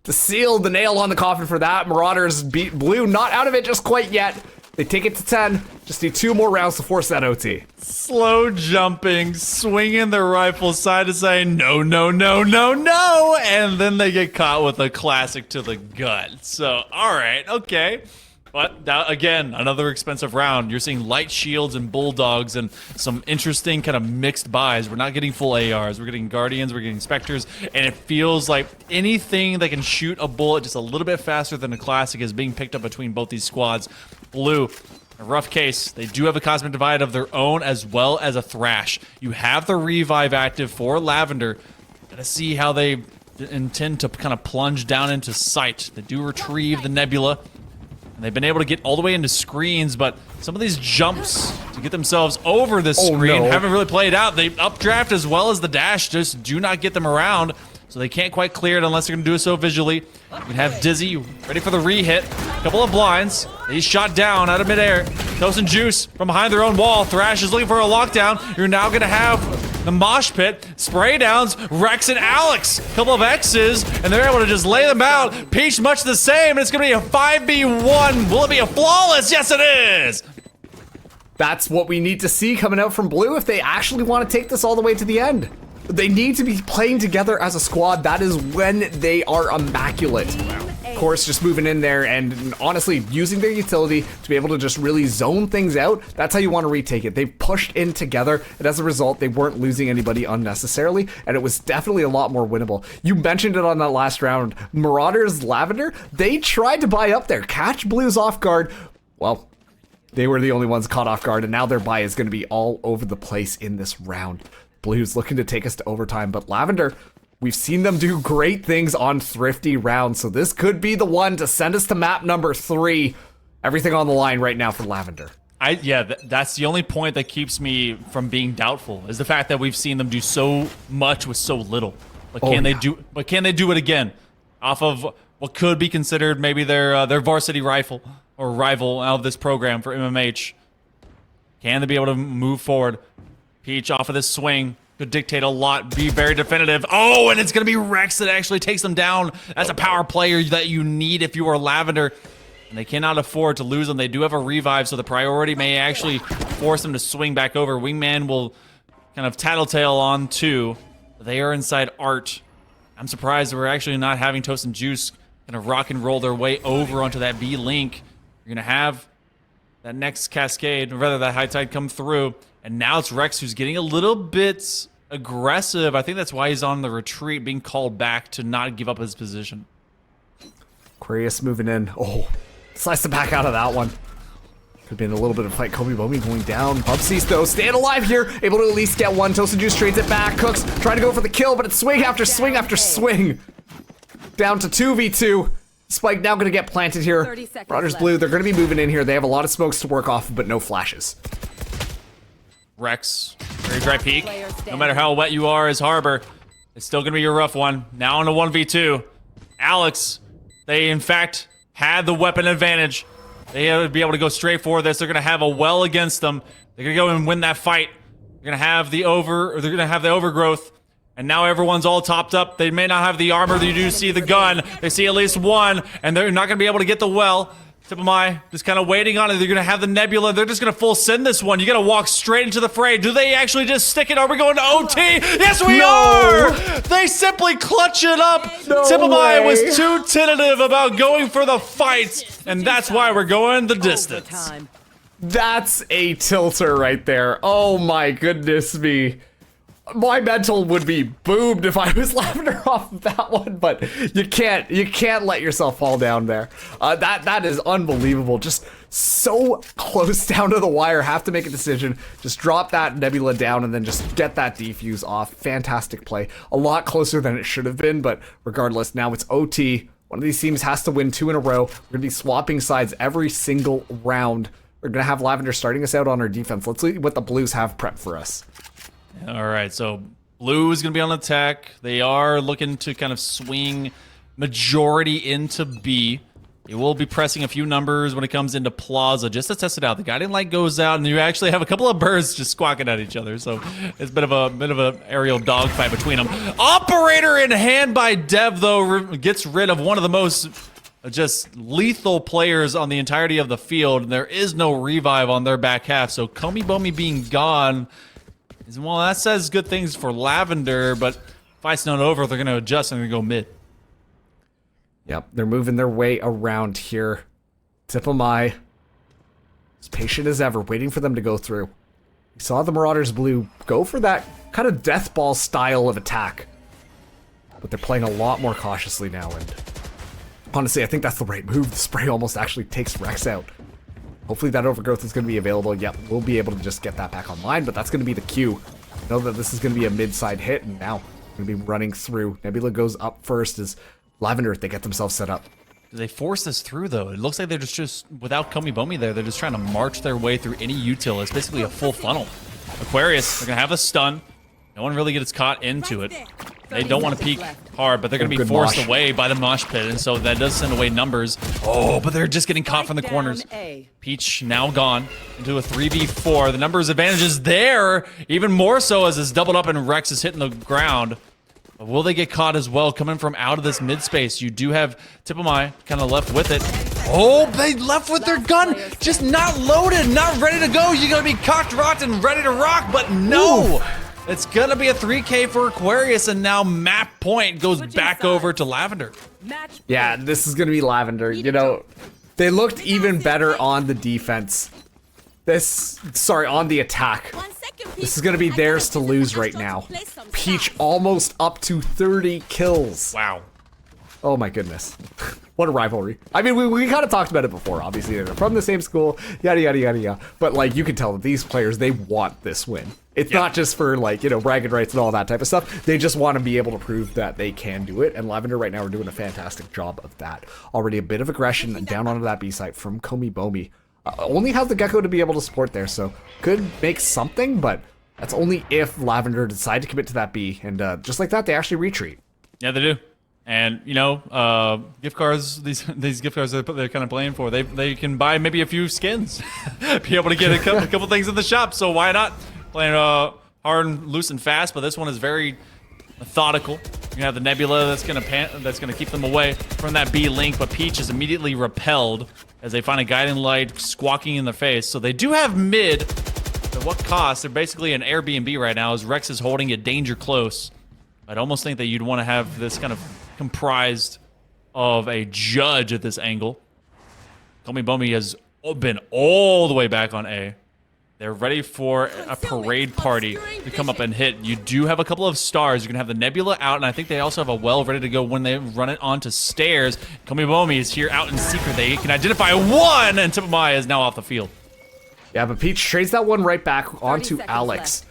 to seal the nail on the coffin for that. Marauders beat Blue, not out of it just quite yet. They take it to 10. Just need 2 more rounds to force that OT. Slow jumping, swinging the rifle side to side, no, no, no, no, no, and then they get caught with a classic to the gut. So, all right, okay. But that, again, another expensive round. You're seeing light shields and bulldogs and some interesting kind of mixed buys. We're not getting full ARs. We're getting Guardians, we're getting Spectres, and it feels like anything that can shoot a bullet just a little bit faster than a classic is being picked up between both these squads. Blue, a rough case. They do have a Cosmic Divide of their own as well as a Thrash. You have the Revive active for Lavender. Gotta see how they intend to kind of plunge down into sight. They do retrieve the Nebula. And they've been able to get all the way into screens, but some of these jumps to get themselves over this screen haven't really played out. They updraft as well as the dash just do not get them around, so they can't quite clear it unless they're going to do so visually. We have Dizzy ready for the re-hit. Couple of blinds. He's shot down out of midair. Toast and Juice from behind their own wall. Thrash is looking for a lockdown. You're now going to have the mosh pit, spray downs, Rex and Alex. Couple of X's, and they're able to just lay them out. Peach much the same, and it's going to be a 5v1. Will it be a flawless? Yes, it is. That's what we need to see coming out from Blue if they actually want to take this all the way to the end. They need to be playing together as a squad. That is when they are immaculate. Of course, just moving in there and honestly using their utility to be able to just really zone things out. That's how you want to retake it. They've pushed in together, and as a result, they weren't losing anybody unnecessarily, and it was definitely a lot more winnable. You mentioned it on that last round. Marauders, Lavender, they tried to buy up there, catch Blues off guard. Well, they were the only ones caught off guard, and now their buy is going to be all over the place in this round. Blues looking to take us to overtime, but Lavender, we've seen them do great things on thrifty rounds, so this could be the one to send us to map number 3. Everything on the line right now for Lavender. That's the only point that keeps me from being doubtful, is the fact that we've seen them do so much with so little. But can they do? But can they do it again? Off of what could be considered maybe their varsity rifle or rival out of this program for MMH? Can they be able to move forward? Peach off of this swing could dictate a lot, be very definitive. Oh, and it's going to be Rex that actually takes them down. That's a power player that you need if you are Lavender. And they cannot afford to lose them. They do have a revive, so the priority may actually force them to swing back over. Wingman will kind of tattletale on too. They are inside Art. I'm surprised we're actually not having Toast and Juice kind of rock and roll their way over onto that B link. You're going to have that next cascade, or rather that high tide come through. And now it's Rex who's getting a little bit aggressive. I think that's why he's on the retreat, being called back to not give up his position. Aquarius moving in. Oh, slice the back out of that one. Could have been a little bit of fight. Kobe Bomi going down. Bubsies, though, staying alive here. Able to at least get one. Toasted Juice trades it back. Cooks trying to go for the kill, but it's swing after swing after swing. Down to 2v2. Spike now going to get planted here. Marauders Blue, they're going to be moving in here. They have a lot of smokes to work off, but no flashes. Rex, very dry peak. No matter how wet you are as Harbor, it's still going to be a rough one. Now on a 1v2. Alex, they in fact had the weapon advantage. They would be able to go straight for this. They're going to have a well against them. They're going to go and win that fight. They're going to have the overgrowth. And now everyone's all topped up. They may not have the armor. You do see the gun. They see at least one, and they're not going to be able to get the well. Tip of My just kind of waiting on it. They're going to have the Nebula. They're just going to full send this one. You got to walk straight into the fray. Do they actually just stick it? Are we going to OT? Yes, we are! They simply clutch it up. Tip of My was too tentative about going for the fight, and that's why we're going the distance. That's a tilter right there. Oh my goodness me. my mental would be boomed if I was Lavender off of that one, but you can't let yourself fall down there. That is unbelievable. Just so close down to the wire. Have to make a decision. Just drop that Nebula down and then just get that defuse off. Fantastic play. A lot closer than it should have been, but regardless, now it's OT. One of these teams has to win 2 in a row. We're gonna be swapping sides every single round. We're gonna have Lavender starting us out on our defense. Let's see what the Blues have prepped for us. All right, so Blue is going to be on attack. They are looking to kind of swing majority into B. They will be pressing a few numbers when it comes into Plaza just to test it out. The guiding light goes out, and you actually have a couple of birds just squawking at each other. So it's a bit of a aerial dogfight between them. Operator in hand by Dev, though, gets rid of one of the most just lethal players on the entirety of the field. There is no revive on their back half, so Komi Bomi being gone. Well, that says good things for Lavender, but fight's not over. They're going to adjust and they're going to go mid. Yep, they're moving their way around here. Tipamai, as patient as ever, waiting for them to go through. We saw the Marauders Blue go for that kind of death ball style of attack, but they're playing a lot more cautiously now, and honestly, I think that's the right move. The spray almost actually takes Rex out. Hopefully that overgrowth is going to be available. Yep, we'll be able to just get that back online, but that's going to be the cue. Know that this is going to be a mid-side hit, and now we're going to be running through. Nebula goes up first as Lavender, they get themselves set up. Do they force this through, though? It looks like they're just without Komi Bomi there, they're just trying to march their way through any util. It's basically a full funnel. Aquarius, they're going to have a stun. No one really gets caught into it. They don't want to peek hard, but they're going to be forced away by the mosh pit, and so that does send away numbers. Oh, but they're just getting caught from the corners. Peach now gone into a 3v4. The numbers advantage is there, even more so as it's doubled up and Rex is hitting the ground. But will they get caught as well coming from out of this mid space? You do have Tipamai kind of left with it. Oh, they left with their gun, just not loaded, not ready to go. You're going to be cocked, rocked, and ready to rock, but no. Ooh. It's gonna be a 3K for Aquarius, and now map point goes back over to Lavender. Yeah, this is gonna be Lavender. You know, they looked even better on the defense. On the attack. This is gonna be theirs to lose right now. Peach almost up to 30 kills. Wow. Oh my goodness. What a rivalry. I mean, we kind of talked about it before, obviously. They're from the same school, yada, yada, yada, yada. But, like, you can tell that these players, they want this win. It's not just for, like, you know, bragging rights and all that type of stuff. They just want to be able to prove that they can do it. And Lavender right now are doing a fantastic job of that. Already a bit of aggression down onto that B site from Komi Bomi. Only has the Gecko to be able to support there, so could make something, but that's only if Lavender decide to commit to that B. And just like that, they actually retreat. Yeah, they do. And, you know, gift cards, these gift cards they're kind of playing for, they can buy maybe a few skins. Be able to get a couple things in the shop, so why not? Playing hard and loose and fast, but this one is very methodical. You have the Nebula that's gonna keep them away from that B link, but Peach is immediately repelled as they find a guiding light squawking in their face. So they do have mid. At what cost? They're basically an Airbnb right now as Rex is holding it danger close. I'd almost think that you'd want to have this kind of comprised of a judge at this angle. Komi Bomi has been all the way back on A. They're ready for a parade party to come up and hit. You do have a couple of stars. You can have the Nebula out, and I think they also have a well ready to go when they run it onto stairs. Komi Bomi is here out in secret. They can identify one, and Tipamai is now off the field. Yeah, but Peach trades that one right back onto Alex.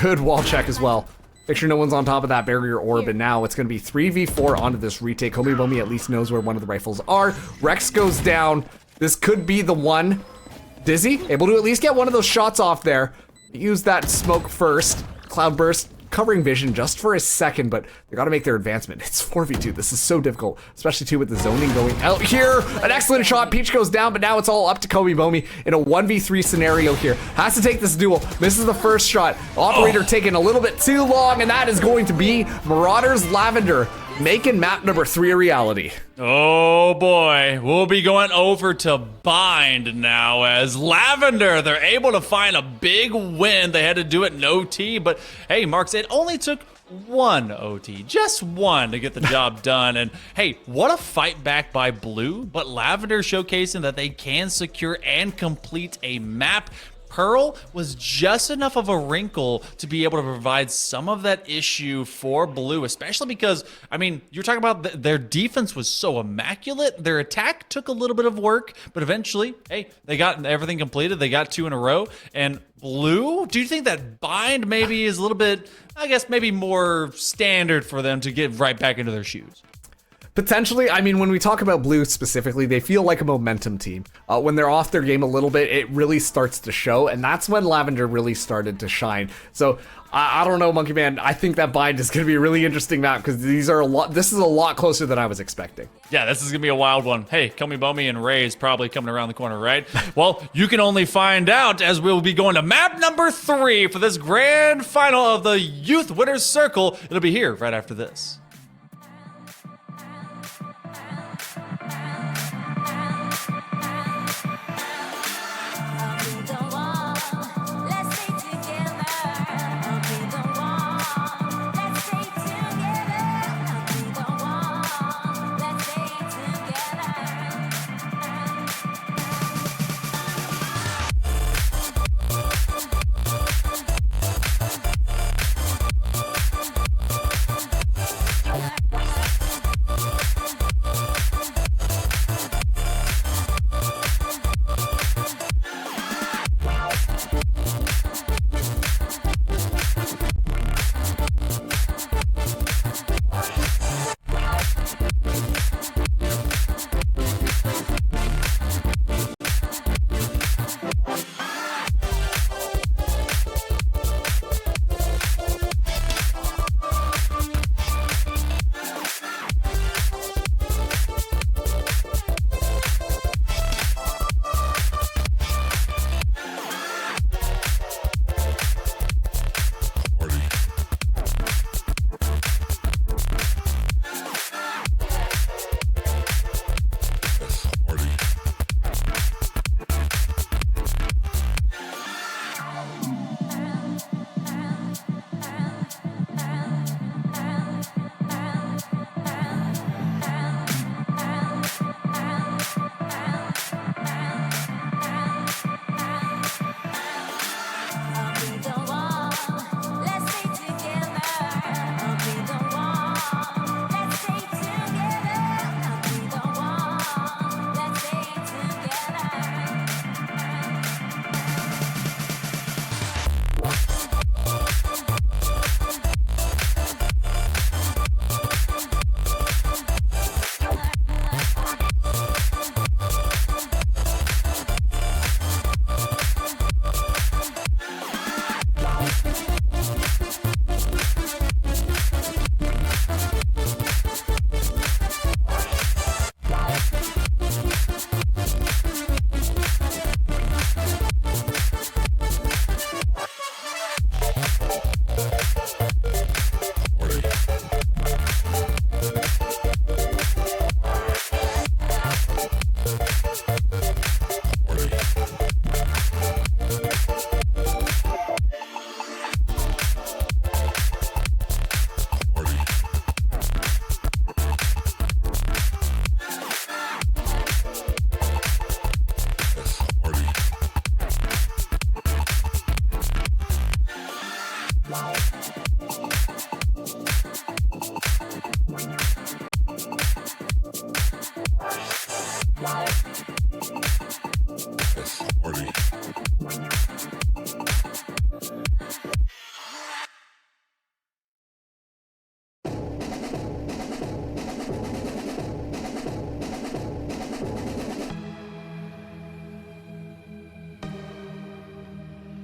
Good wall check as well. Make sure no one's on top of that barrier orb, and now it's going to be 3v4 onto this retake. Komi Bomi at least knows where one of the rifles are. Rex goes down. This could be the one. Dizzy, able to at least get one of those shots off there. Use that smoke first. Cloudburst covering vision just for a second, but they got to make their advancement. It's 4v2. This is so difficult, especially too with the zoning going out here. An excellent shot. Peach goes down, but now it's all up to Komi Bomi in a 1v3 scenario here. Has to take this duel. Misses the first shot. Operator taking a little bit too long, and that is going to be Marauders Lavender making map number 3 a reality. Oh boy, we'll be going over to Bind now as Lavender, they're able to find a big win. They had to do it in OT, but hey, Marks, it only took one OT, just one to get the job done. And hey, what a fight back by Blue, but Lavender showcasing that they can secure and complete a map. Pearl was just enough of a wrinkle to be able to provide some of that issue for Blue, especially because, I mean, you're talking about their defense was so immaculate. Their attack took a little bit of work, but eventually, hey, they got everything completed. They got 2 in a row. And Blue, do you think that bind maybe is a little bit, I guess, maybe more standard for them to get right back into their shoes? Potentially. I mean, when we talk about Blue specifically, they feel like a momentum team. When they're off their game a little bit, it really starts to show, and that's when Lavender really started to shine. So I don't know, Monkey Man. I think that bind is going to be a really interesting map because this is a lot closer than I was expecting. Yeah, this is going to be a wild one. Hey, Komi Bomi and Ray's probably coming around the corner, right? Well, you can only find out as we'll be going to map number 3 for this grand final of the Youth Winners Circle. It'll be here right after this.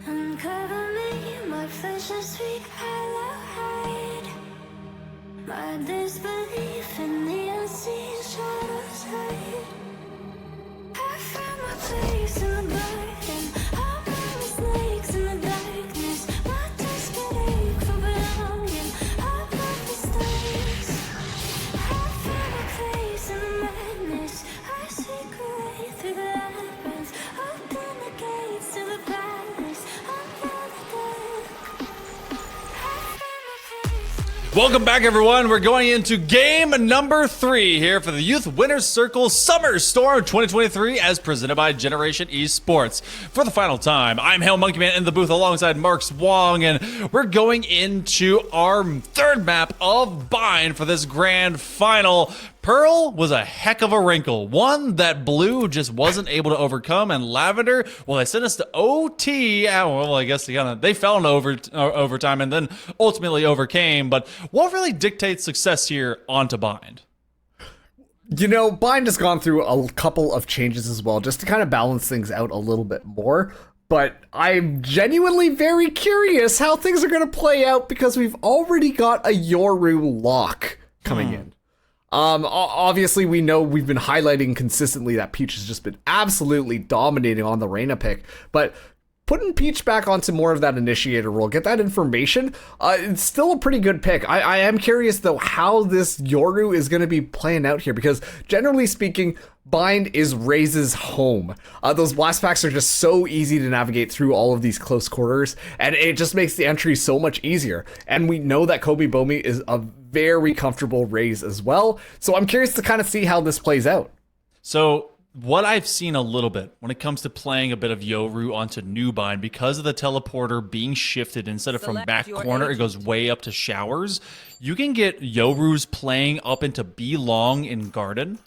Uncover me, my flesh and sweet hollow hide. My disbelief in the unseen shadows hide. I found my place in the garden. All my snakes in the darkness. My desperate ache for belonging. All of the stars. I found my place in the madness. I seek a way through the labyrinth. Open the gates to the palace. Unveil the dark. I found my place. Welcome back, everyone. We're going into game number 3 here for the Youth Winners Circle Summer Storm 2023 as presented by Generation Esports. For the final time, I'm Hail Monkey Man in the booth alongside Mark Swong, and we're going into our third map of Bind for this grand final. Pearl was a heck of a wrinkle, one that Blue just wasn't able to overcome, and Lavender, well, they sent us to OT. Well, I guess they fell into overtime and then ultimately overcame. But what really dictates success here onto Bind? You know, Bind has gone through a couple of changes as well, just to kind of balance things out a little bit more. But I'm genuinely very curious how things are going to play out because we've already got a Yoru lock coming in. Obviously, we know we've been highlighting consistently that Peach has just been absolutely dominating on the Reyna pick, but putting Peach back onto more of that initiator role, get that information, it's still a pretty good pick. I am curious, though, how this Yoru is going to be playing out here, because generally speaking, Bind is Raze's home. Those blast packs are just so easy to navigate through all of these close quarters, and it just makes the entry so much easier. And we know that Kobe Bomi is a very comfortable Raze as well, so I'm curious to kind of see how this plays out. So what I've seen a little bit when it comes to playing a bit of Yoru onto New Bind, because of the teleporter being shifted instead of from back corner, it goes way up to showers. You can get Yorus playing up into B long in Garden,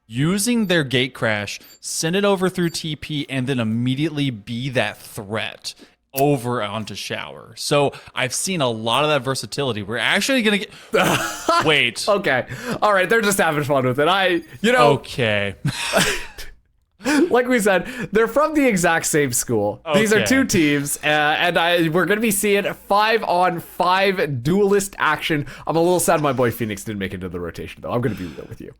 using their gate crash, send it over through TP, and then immediately be that threat over onto shower. So I've seen a lot of that versatility. We're actually gonna get wait. Okay. All right, they're just having fun with it. Okay. Like we said, they're from the exact same school. Okay. These are two teams, and we're going to be seeing 5-on-5 duelist action. I'm a little sad my boy Phoenix didn't make it into the rotation, though. I'm going to be real with you.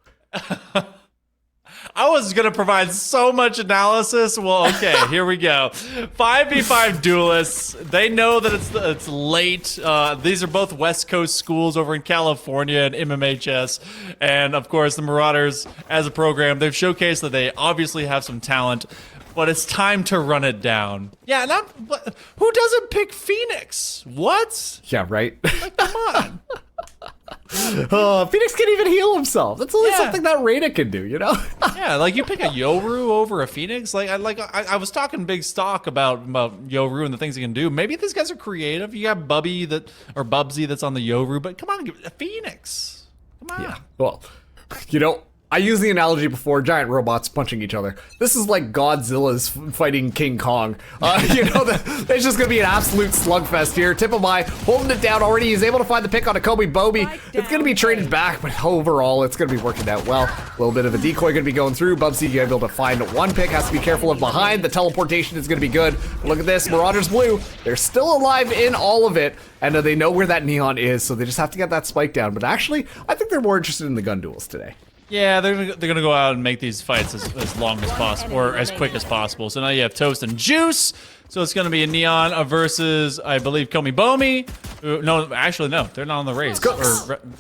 I was going to provide so much analysis. Well, okay, here we go. 5v5 duelists. They know that it's late. These are both West Coast schools over in California and MMHS. And, of course, the Marauders, as a program, they've showcased that they obviously have some talent. But it's time to run it down. Yeah, who doesn't pick Phoenix? What? Yeah, right? Like, come on. Phoenix can't even heal himself. That's only something that Reyna can do, you know? Yeah, like you pick a Yoru over a Phoenix. I was talking big stock about Yoru and the things he can do. Maybe these guys are creative. You got Bubsy that's on the Yoru, but come on, a Phoenix. Come on. Yeah. Well, you know, I used the analogy before, giant robots punching each other. This is like Godzilla's fighting King Kong. It's just going to be an absolute slugfest here. Tipamai holding it down already. He's able to find the pick on a Kobe Bobi. It's going to be traded back, but overall, it's going to be working out well. A little bit of a decoy going to be going through. Bubsy able to find one pick. Has to be careful of behind. The teleportation is going to be good. But look at this. Marauders Blue. They're still alive in all of it. And they know where that neon is, so they just have to get that spike down. But actually, I think they're more interested in the gun duels today. Yeah, they're gonna go out and make these fights as long as possible, or as quick as possible. So now you have Toast and Juice. So it's gonna be a Neon versus, I believe, Komi Bomi. No, actually, no, they're not on the race.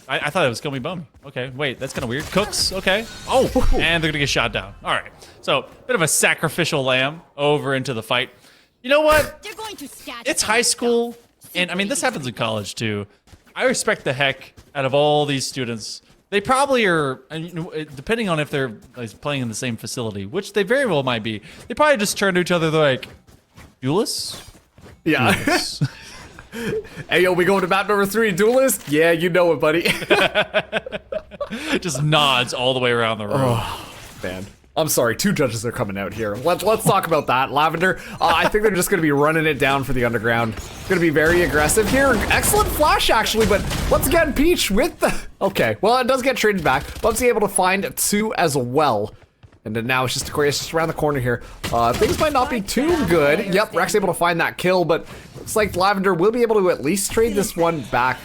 I thought it was Komi Bomi. Okay, wait, that's kind of weird. Cooks, okay. Oh, and they're gonna get shot down. All right, so bit of a sacrificial lamb over into the fight. You know what? They're going to it's high school, and I mean this happens in college too. I respect the heck out of all these students. They probably are, depending on if they're playing in the same facility, which they very well might be. They probably just turn to each other. They're like, "Duelist." Yeah. Hey, yo, we going to map number 3, duelist? Yeah, you know it, buddy. Just nods all the way around the room. Oh, man. I'm sorry, 2 judges are coming out here. Let's talk about that. Lavender, I think they're just going to be running it down for the underground. Going to be very aggressive here. Excellent flash, actually, but once again, Peach with the... Okay, well, it does get traded back. Bubsy able to find 2 as well. And then now it's just Aquarius just around the corner here. Things might not be too good. Yep, Rex able to find that kill, but looks like Lavender will be able to at least trade this one back.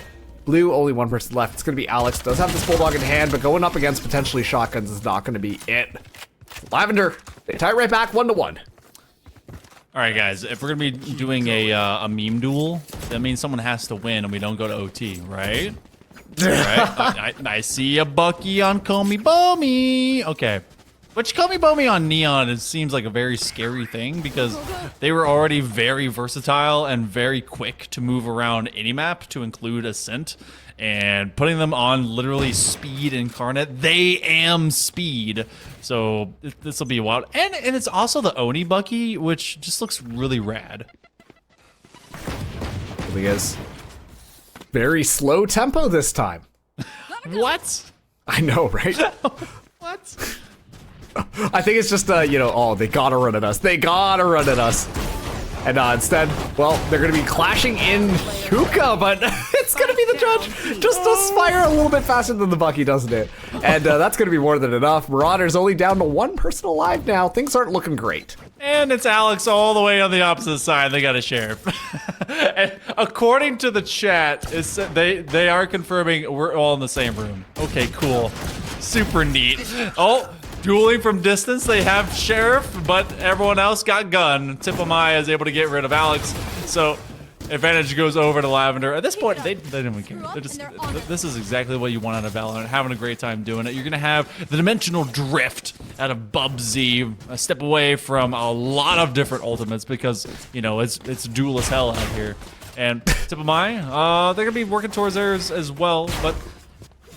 Blue, only one person left. It's going to be Alex. Does have this Bulldog in hand, but going up against potentially shotguns is not going to be it. Lavender, they tie it right back 1-1. All right, guys. If we're gonna be doing a meme duel, that means someone has to win, and we don't go to OT, right? All right. I see a Bucky on Komi Bomi. Okay. Which Komi Bomi on Neon, it seems like a very scary thing because they were already very versatile and very quick to move around any map to include Ascent. And putting them on literally speed incarnate, they am speed. So this will be wild. And it's also the Oni Bucky, which just looks really rad. He is very slow tempo this time. What? I know, right? What? I think it's just, oh, they gotta run at us. They gotta run at us. And instead, well, they're gonna be clashing in Hookah, but it's gonna be the judge. Just aspire a little bit faster than the Bucky, doesn't it? And that's gonna be more than enough. Marauders only down to one person alive now. Things aren't looking great. And it's Alex all the way on the opposite side. They got a sheriff. And according to the chat, they are confirming we're all in the same room. Okay, cool. Super neat. Oh, dueling from distance. They have sheriff, but everyone else got gun. Tip of my is able to get rid of Alex. So advantage goes over to Lavender. At this point, they don't even care. They're just, this is exactly what you want out of Valorant. Having a great time doing it. You're going to have the dimensional drift out of Bubsy, a step away from a lot of different ultimates because, it's duel as hell out here. And tip of my, they're going to be working towards theirs as well. But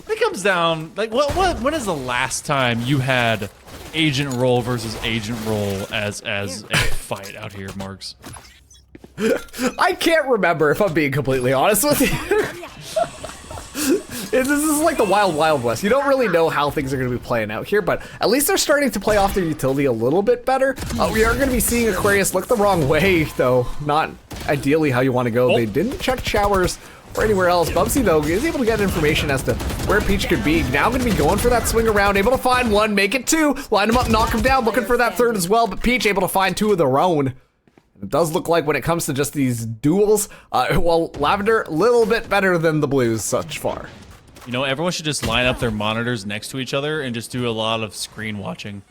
it comes down, like, when is the last time you had agent role versus agent role as a fight out here, Marks? I can't remember, if I'm being completely honest with you. This is like the wild, wild west. You don't really know how things are going to be playing out here, but at least they're starting to play off their utility a little bit better. We are going to be seeing Aquarius look the wrong way, though. Not ideally how you want to go. Oh. They didn't check showers or anywhere else. Bubsy, though, is able to get information as to where Peach could be. Now going to be going for that swing around, able to find one, make it two, line him up, knock him down, looking for that third as well, but Peach able to find two of their own. It does look like when it comes to just these duels, Lavender, a little bit better than the Blues such far. Everyone should just line up their monitors next to each other and just do a lot of screen watching.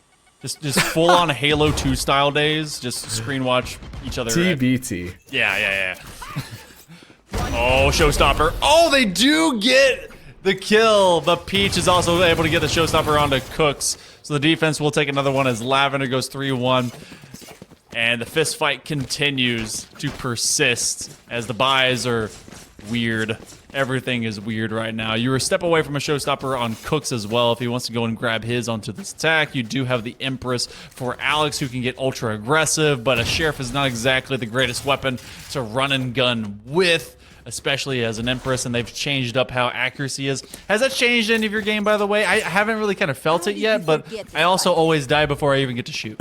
Just full on Halo 2 style days, just screen watch each other. TBT. Yeah. Oh, showstopper. Oh, they do get the kill, but Peach is also able to get the showstopper onto Cooks. So the defense will take another one as Lavender goes 3-1. And the fist fight continues to persist as the buys are weird. Everything is weird right now. You were a step away from a showstopper on Cooks as well. If he wants to go and grab his onto this attack, you do have the Empress for Alex, who can get ultra aggressive, but a Sheriff is not exactly the greatest weapon to run and gun with, especially as an Empress, and they've changed up how accuracy is. Has that changed any of your game, by the way? I haven't really kind of felt it yet, but I also always die before I even get to shoot.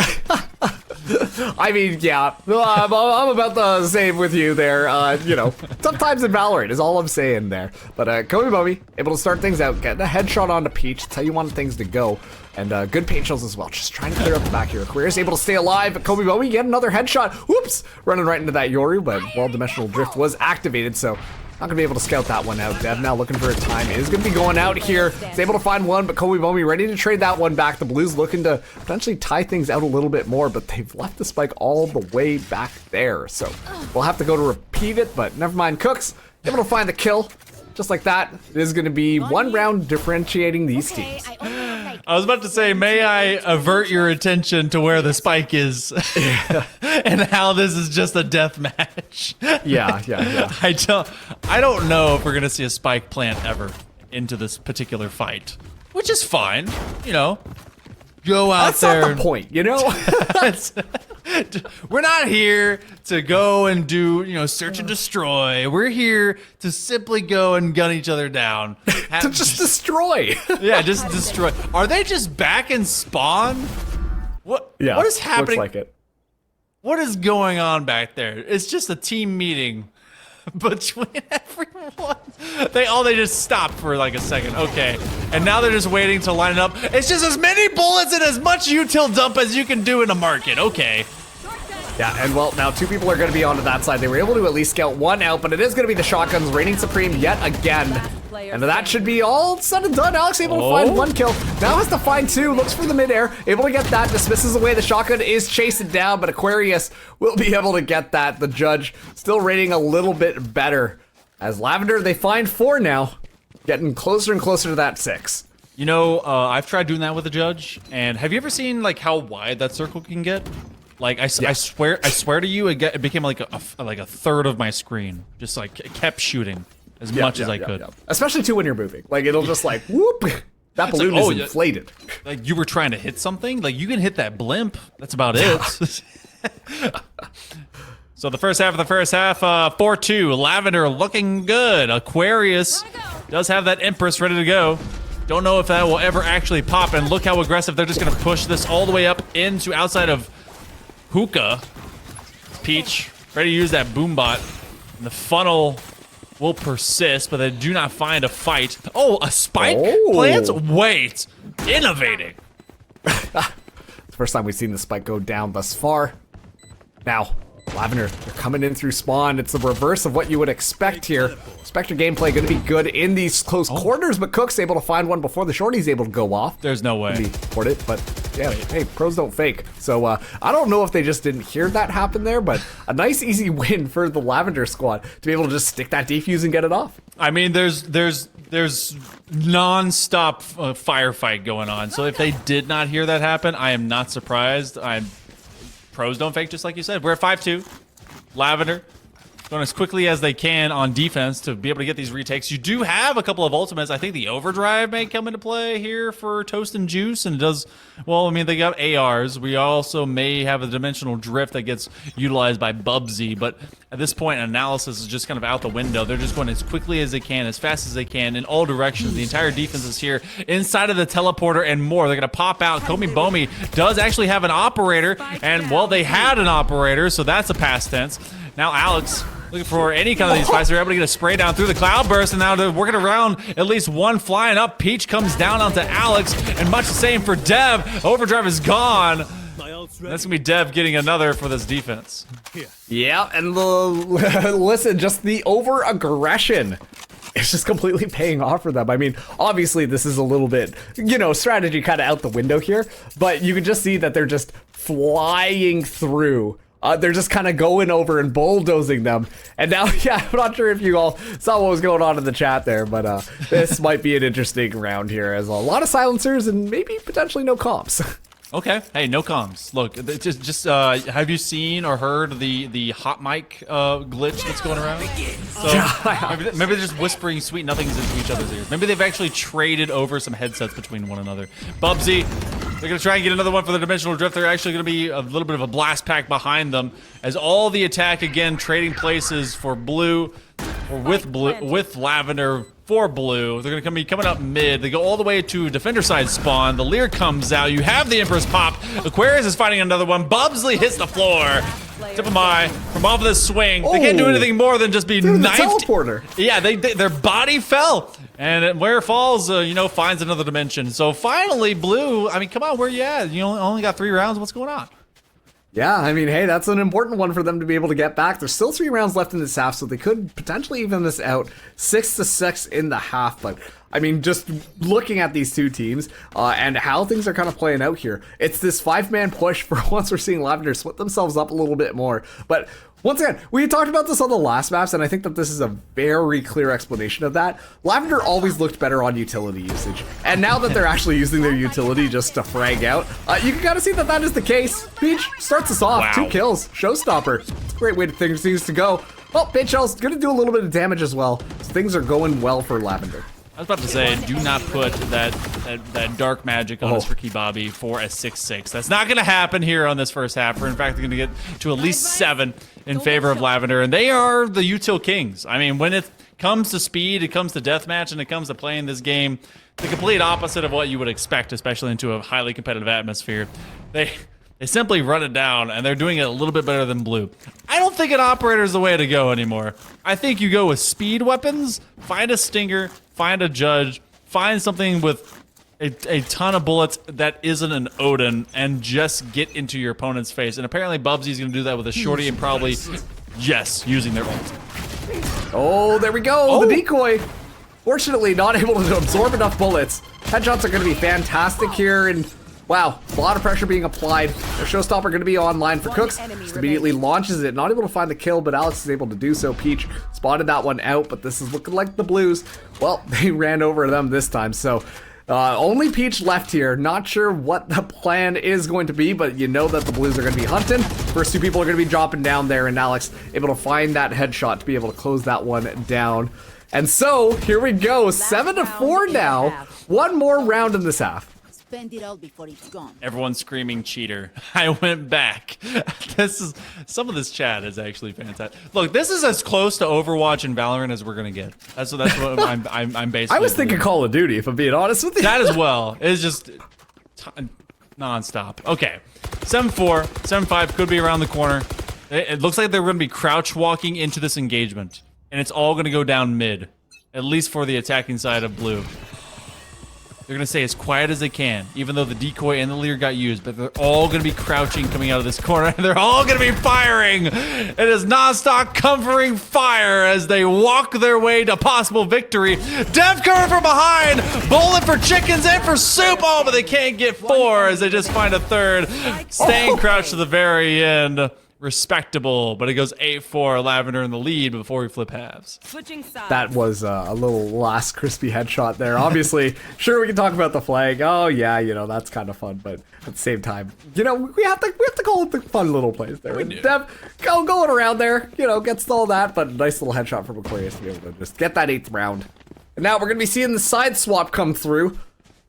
I mean, yeah, I'm about the same with you there. Sometimes in Valorant is all I'm saying there. But Kobe Bobby able to start things out, getting a headshot onto Peach. That's how you want things to go. And good paint shells as well. Just trying to clear up the back here. Aquarius able to stay alive, but Kobe Bobby get another headshot. Whoops, running right into that Yoru, but dimensional drift was activated, so not gonna be able to scout that one out. Dev now looking for a time. Is gonna be going out here. He's able to find one, but Kobe Bomi ready to trade that one back. The Blues looking to potentially tie things out a little bit more, but they've left the spike all the way back there. So we'll have to go to repeat it, but never mind. Cooks able to find the kill. Just like that, it is gonna be one round differentiating these teams. I was about to say, may I avert your attention to where the spike is and how this is just a death match? Yeah. I don't know if we're gonna see a spike plant ever into this particular fight, which is fine. Go out That's there. not the point, We're not here to go and do, search and destroy. We're here to simply go and gun each other down. To just destroy. Yeah, just destroy. Are they just back in spawn? What? Yeah, What is happening? Looks like it. What is going on back there? It's just a team meeting between everyone. They just stopped for like a second. Okay, and now they're just waiting to line it up. It's just as many bullets and as much util dump as you can do in a market. Okay. Yeah, and now two people are going to be onto that side. They were able to at least scout one out, but it is going to be the shotguns reigning supreme yet again. And that should be all said and done. Alex able to find one kill. Now has to find two. Looks for the midair. Able to get that. Dismisses away. The shotgun is chasing down, but Aquarius will be able to get that. The judge still rating a little bit better. As Lavender, they find 4 now. Getting closer and closer to that 6. You know, I've tried doing that with a judge, and have you ever seen like how wide that circle can get? Like I swear to you, it became like a third of my screen. Just like it kept shooting as much as I could. Especially too when you're moving. Like it'll just like whoop. That balloon is inflated. Like you were trying to hit something. Like you can hit that blimp. That's about it. So the first half of the first half, 4-2. Lavender looking good. Aquarius does have that Empress ready to go. Don't know if that will ever actually pop. And look how aggressive they're just going to push this all the way up into outside of Hookah. Peach ready to use that boombot. And the funnel will persist, but they do not find a fight. Oh, a spike plants? Wait, innovating. It's the first time we've seen the spike go down thus far. Now, Lavender, they're coming in through spawn. It's the reverse of what you would expect here. Spectre gameplay going to be good in these close quarters, but Cook's able to find one before the shorty's able to go off. There's no way. Port it, but yeah, hey, pros don't fake. So I don't know if they just didn't hear that happen there, but a nice easy win for the Lavender squad to be able to just stick that defuse and get it off. I mean, there's non-stop firefight going on. So if they did not hear that happen, I am not surprised. Pros don't fake, just like you said. We're at 5-2. Lavender going as quickly as they can on defense to be able to get these retakes. You do have a couple of ultimates. I think the overdrive may come into play here for Toast and Juice, and it does, well, I mean, they got ARs. We also may have a dimensional drift that gets utilized by Bubsy, but at this point, analysis is just kind of out the window. They're just going as quickly as they can, as fast as they can, in all directions. The entire defense is here inside of the teleporter and more. They're going to pop out. Komi Bomi does actually have an operator, and, well, they had an operator, so that's a past tense. Now Alex looking for any kind of these fights. They're able to get a spray down through the cloud burst, and now they're working around at least one flying up. Peach comes down onto Alex, and much the same for Dev. Overdrive is gone. That's gonna be Dev getting another for this defense. Yeah, and listen, just the over-aggression. It's just completely paying off for them. I mean, obviously this is a little bit, you know, strategy kind of out the window here, but you can just see that they're just flying through. They're just kind of going over and bulldozing them. And now, yeah, I'm not sure if you all saw what was going on in the chat there, but this might be an interesting round here, as a lot of silencers and maybe potentially no comps. Okay. Hey, no comms. Look, just have you seen or heard the hot mic glitch that's going around? So maybe they're just whispering sweet nothings into each other's ears. Maybe they've actually traded over some headsets between one another. Bubsy, they're going to try and get another one for the dimensional drift. They're actually going to be a little bit of a blast pack behind them, as all the attack again trading places for blue, or with Lavender for blue. They're going to be coming up mid. They go all the way to defender side spawn. The Lear comes out. You have the Empress pop. Aquarius is fighting another one. Bubsley hits the floor. Tip of my from off of this swing. They can't do anything more than just be knifed. Teleporter. Yeah, their body fell. And where it falls, you know, finds another dimension. So finally, blue, I mean, come on, where you at? You only got 3 rounds. What's going on? Yeah, I mean, hey, that's an important one for them to be able to get back. There's still 3 rounds left in this half, so they could potentially even this out 6-6 in the half. But I mean, just looking at these two teams and how things are kind of playing out here, it's this 5-man push. For once, we're seeing Lavender split themselves up a little bit more. But once again, we talked about this on the last maps, and I think that this is a very clear explanation of that. Lavender always looked better on utility usage, and now that they're actually using their utility just to frag out, you can kind of see that that is the case. Peach starts us off, 2 kills, showstopper. It's a great way to things to go. Oh, HSEL's gonna do a little bit of damage as well. So things are going well for Lavender. I was about to say, do not put that dark magic on us for Kibabi for a 6-6. That's not going to happen here on this first half. We're in fact going to get to at least 7 in favor of Lavender, and they are the util kings. I mean, when it comes to speed, it comes to deathmatch, and it comes to playing this game, the complete opposite of what you would expect, especially into a highly competitive atmosphere. They simply run it down, and they're doing it a little bit better than blue. I don't think an operator is the way to go anymore. I think you go with speed weapons, find a stinger, find a judge, find something with a ton of bullets that isn't an Odin, and just get into your opponent's face. And apparently Bubsy's going to do that with a shorty and probably, yes, using their ult. Oh, there we go, the decoy. Fortunately, not able to absorb enough bullets. Headshots are going to be fantastic here, and wow, a lot of pressure being applied. The showstopper going to be online for Cooks. Just immediately launches it. Not able to find the kill, but Alex is able to do so. Peach spotted that one out, but this is looking like the Blues. Well, they ran over them this time. So Only Peach left here. Not sure what the plan is going to be, but you know that the Blues are going to be hunting. First two people are going to be dropping down there, and Alex able to find that headshot to be able to close that one down. And so, here we go. 7-4 now. One more round in this half. Spend it all before it's gone. Everyone's screaming cheater. I went back. Some of this chat is actually fantastic. Look, this is as close to Overwatch and Valorant as we're gonna get. That's what I'm basically. I was thinking Call of Duty, if I'm being honest with you. that as well. It's just non-stop. Okay, 7-4, 7-5 could be around the corner. It looks like they're gonna be crouch walking into this engagement, and it's all gonna go down mid, at least for the attacking side of blue. They're going to stay as quiet as they can, even though the decoy and the leader got used, but they're all going to be crouching coming out of this corner. They're all going to be firing. It is non-stop covering fire as they walk their way to possible victory. Dev coming from behind, bowling for chickens and for soup. Oh, but they can't get four as they just find a third. Staying crouched to the very end. Respectable, but it goes 8-4, Lavender in the lead before we flip halves. Switching sides. That was a little last crispy headshot there. Obviously, sure, we can talk about the flag. Oh yeah, you know, that's kind of fun, but at the same time, you know, we have to call it the fun little plays there. We do. Dev going around there, you know, gets all that, but nice little headshot from Aquarius to be able to just get that 8th round. And now we're gonna be seeing the side swap come through.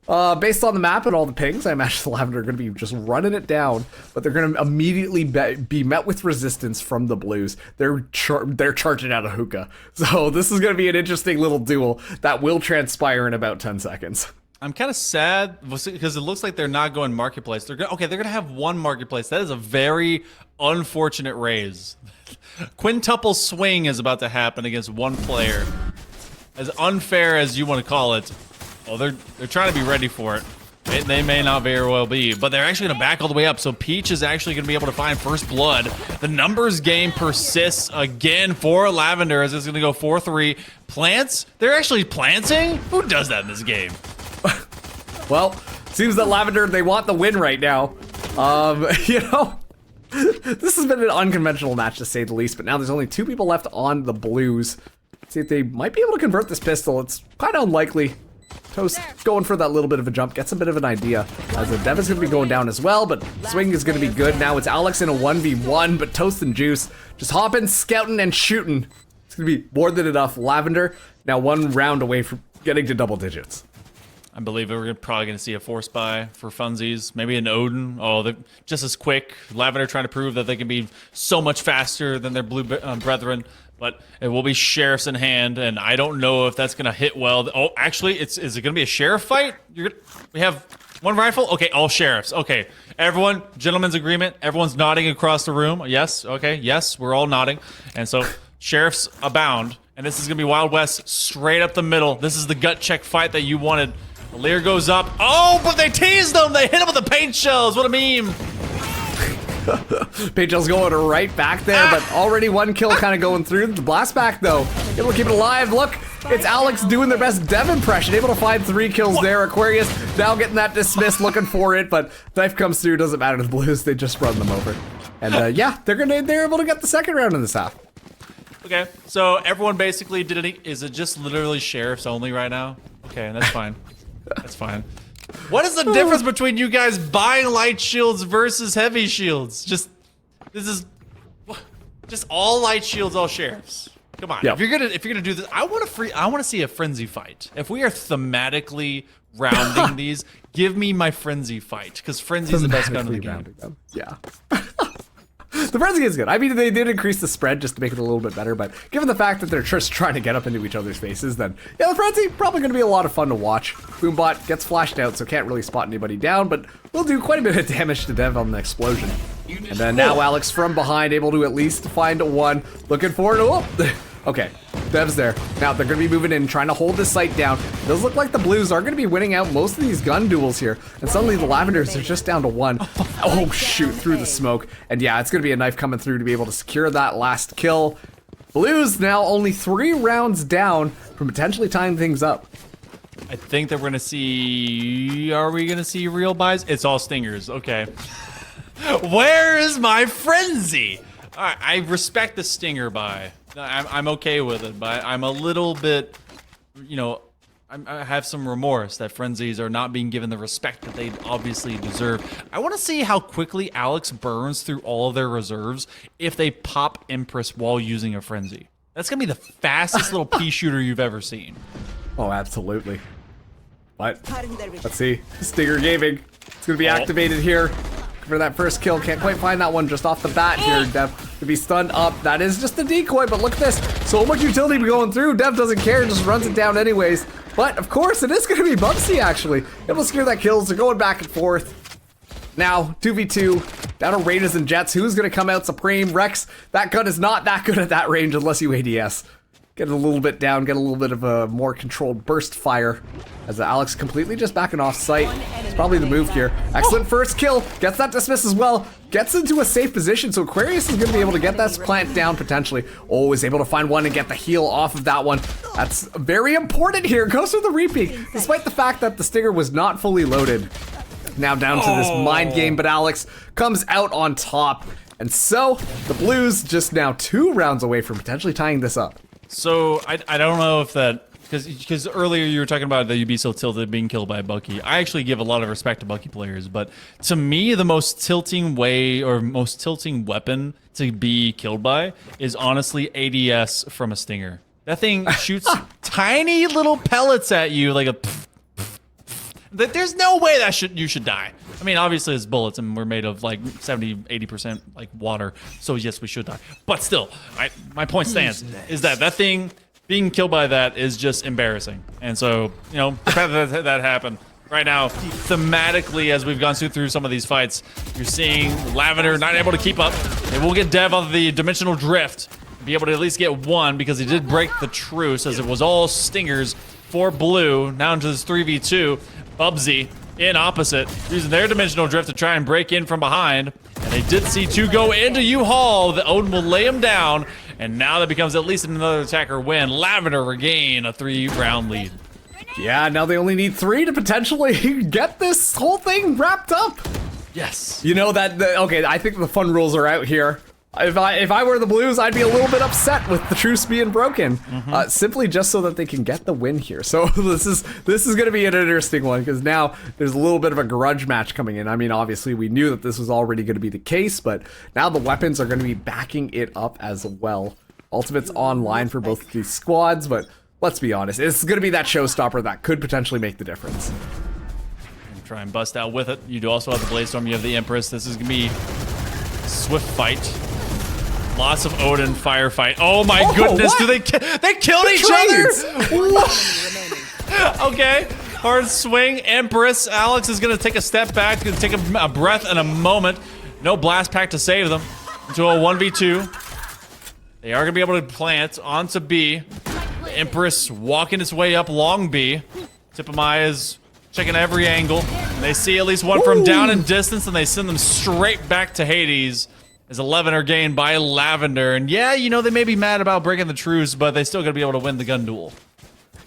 Based on the map and all the pings, I imagine the Lavender are going to be just running it down, but they're going to immediately be met with resistance from the Blues. They're charging out a hookah. So this is going to be an interesting little duel that will transpire in about 10 seconds. I'm kind of sad because it looks like they're not going marketplace. They're going to have one marketplace. That is a very unfortunate raise. Quintuple swing is about to happen against one player. As unfair as you want to call it. Well, they're trying to be ready for it. They may not very well be, but they're actually going to back all the way up. So Peach is actually going to be able to find first blood. The numbers game persists again for Lavender as it's going to go 4-3. Plants? They're actually planting? Who does that in this game? Well, seems that Lavender, they want the win right now. You know, this has been an unconventional match to say the least, but now there's only 2 people left on the Blues. See if they might be able to convert this pistol. It's kind of unlikely. Toast going for that little bit of a jump, gets a bit of an idea. As the Dev is going to be going down as well, but swing is going to be good. Now it's Alex in a 1v1, but Toast and Juice just hopping, scouting, and shooting. It's going to be more than enough. Lavender now 1 round away from getting to double digits. I believe we're probably going to see a force buy for funsies. Maybe an Odin. Oh, they're just as quick. Lavender trying to prove that they can be so much faster than their blue brethren. But it will be sheriffs in hand, and I don't know if that's going to hit well. Oh, actually, is it going to be a sheriff fight? We have 1 rifle? Okay, all sheriffs. Okay, everyone, gentleman's agreement. Everyone's nodding across the room. Yes, okay, yes, we're all nodding. And so sheriffs abound, and this is going to be Wild West straight up the middle. This is the gut check fight that you wanted. The Lear goes up. Oh, but they teased them. They hit him with the paint shells. What a meme. Pachel's going right back there, but already 1 kill kind of going through. The blast back, though, able to keep it alive. Look, it's Alex doing their best Dev impression, able to find 3 kills there. Aquarius now getting that dismissed, looking for it, but knife comes through. Doesn't matter to the Blues, they just run them over. And yeah, they're able to get the 2nd round in this half. Okay, so everyone basically did it. Is it just literally sheriffs only right now? Okay, that's fine. That's fine. What is the difference between you guys buying light shields versus heavy shields? Just all light shields, all sheriffs. Come on. Yep. If you're gonna do this, I want to see a frenzy fight. If we are thematically rounding these, give me my frenzy fight because frenzy is the best gun in the game. Yeah. The frenzy is good. I mean, they did increase the spread just to make it a little bit better, but given the fact that they're just trying to get up into each other's faces, then yeah, the frenzy probably going to be a lot of fun to watch. Boombot gets flashed out, so can't really spot anybody down, but will do quite a bit of damage to Dev on the explosion. And then now Alex from behind, able to at least find 1. Looking for it. Oh, okay, Dev's there. Now they're going to be moving in, trying to hold this site down. It does look like the Blues are going to be winning out most of these gun duels here. And suddenly the Lavenders are just down to 1. Oh, shoot, through the smoke. And yeah, it's going to be a knife coming through to be able to secure that last kill. Blues now only 3 rounds down from potentially tying things up. I think that we're going to see... Are we going to see real buys? It's all stingers. Okay. Where is my frenzy? All right, I respect the stinger buy. I'm okay with it, but I'm a little bit, you know, I have some remorse that frenzies are not being given the respect that they obviously deserve. I want to see how quickly Alex burns through all of their reserves if they pop Empress while using a frenzy. That's gonna be the fastest little pea shooter you've ever seen. Oh, absolutely. What? Pardon their Let's see. Stinger Gaming. It's gonna be activated here for that first kill. Can't quite find that one just off the bat here. Dev to be stunned up. That is just a decoy, but look at this. So much utility going through. Dev doesn't care, just runs it down anyways. But of course, it is gonna be Bubsy actually. Able to secure that kills. They're going back and forth. Now, 2v2. Down to Raiders and Jets. Who's gonna come out supreme? Rex, that gun is not that good at that range unless you ADS. Get a little bit down, get a little bit of a more controlled burst fire. As Alex completely just backing off sight. It's probably the move here. Excellent first kill. Gets that dismiss as well. Gets into a safe position, so Aquarius is going to be able to get that plant down potentially. Oh, is able to find one and get the heal off of that one. That's very important here. Goes for the repeat, despite the fact that the Stinger was not fully loaded. Now down to this mind game, but Alex comes out on top. And so, the Blues just now 2 rounds away from potentially tying this up. So I don't know if that, because earlier you were talking about that you'd be so tilted being killed by Bucky. I actually give a lot of respect to Bucky players, but to me the most tilting way or most tilting weapon to be killed by is honestly ADS from a Stinger. That thing shoots tiny little pellets at you like a there's no way that you should die. I mean, obviously it's bullets and we're made of like 70-80% like water, so yes, we should die. But still, my point stands is that thing being killed by that is just embarrassing. And so, you know, the fact that happened right now, thematically, as we've gone through some of these fights, you're seeing Lavender not able to keep up. They will get Dev on the dimensional drift, be able to at least get one because he did break the truce as it was all Stingers for Blue. Now into this 3v2. Bubsy in opposite, using their dimensional drift to try and break in from behind. And they did see 2 go into U-Haul. The Odin will lay him down. And now that becomes at least another attacker win. Lavender regain a 3-round lead. Yeah, now they only need 3 to potentially get this whole thing wrapped up. Yes. You know that, okay, I think the fun rules are out here. If I were the Blues, I'd be a little bit upset with the truce being broken, simply just so that they can get the win here. So this is going to be an interesting one because now there's a little bit of a grudge match coming in. I mean, obviously we knew that this was already going to be the case, but now the weapons are going to be backing it up as well. Ultimate's online for both of these squads, but let's be honest, it's going to be that showstopper that could potentially make the difference. Try and bust out with it. You do also have the Bladestorm. You have the Empress. This is going to be a swift fight. Lots of Odin firefight. Oh my goodness! What? Do they killed each other? Okay, hard swing. Empress. Alex is gonna take a step back. Gonna take a breath and a moment. No blast pack to save them. Into a 1v2. They are gonna be able to plant onto B. The Empress walking its way up long B. Tip of my is checking every angle. They see at least one from down in distance, and they send them straight back to Hades. As 11 are gained by Lavender. And yeah, you know, they may be mad about breaking the truce, but they still gotta be able to win the gun duel.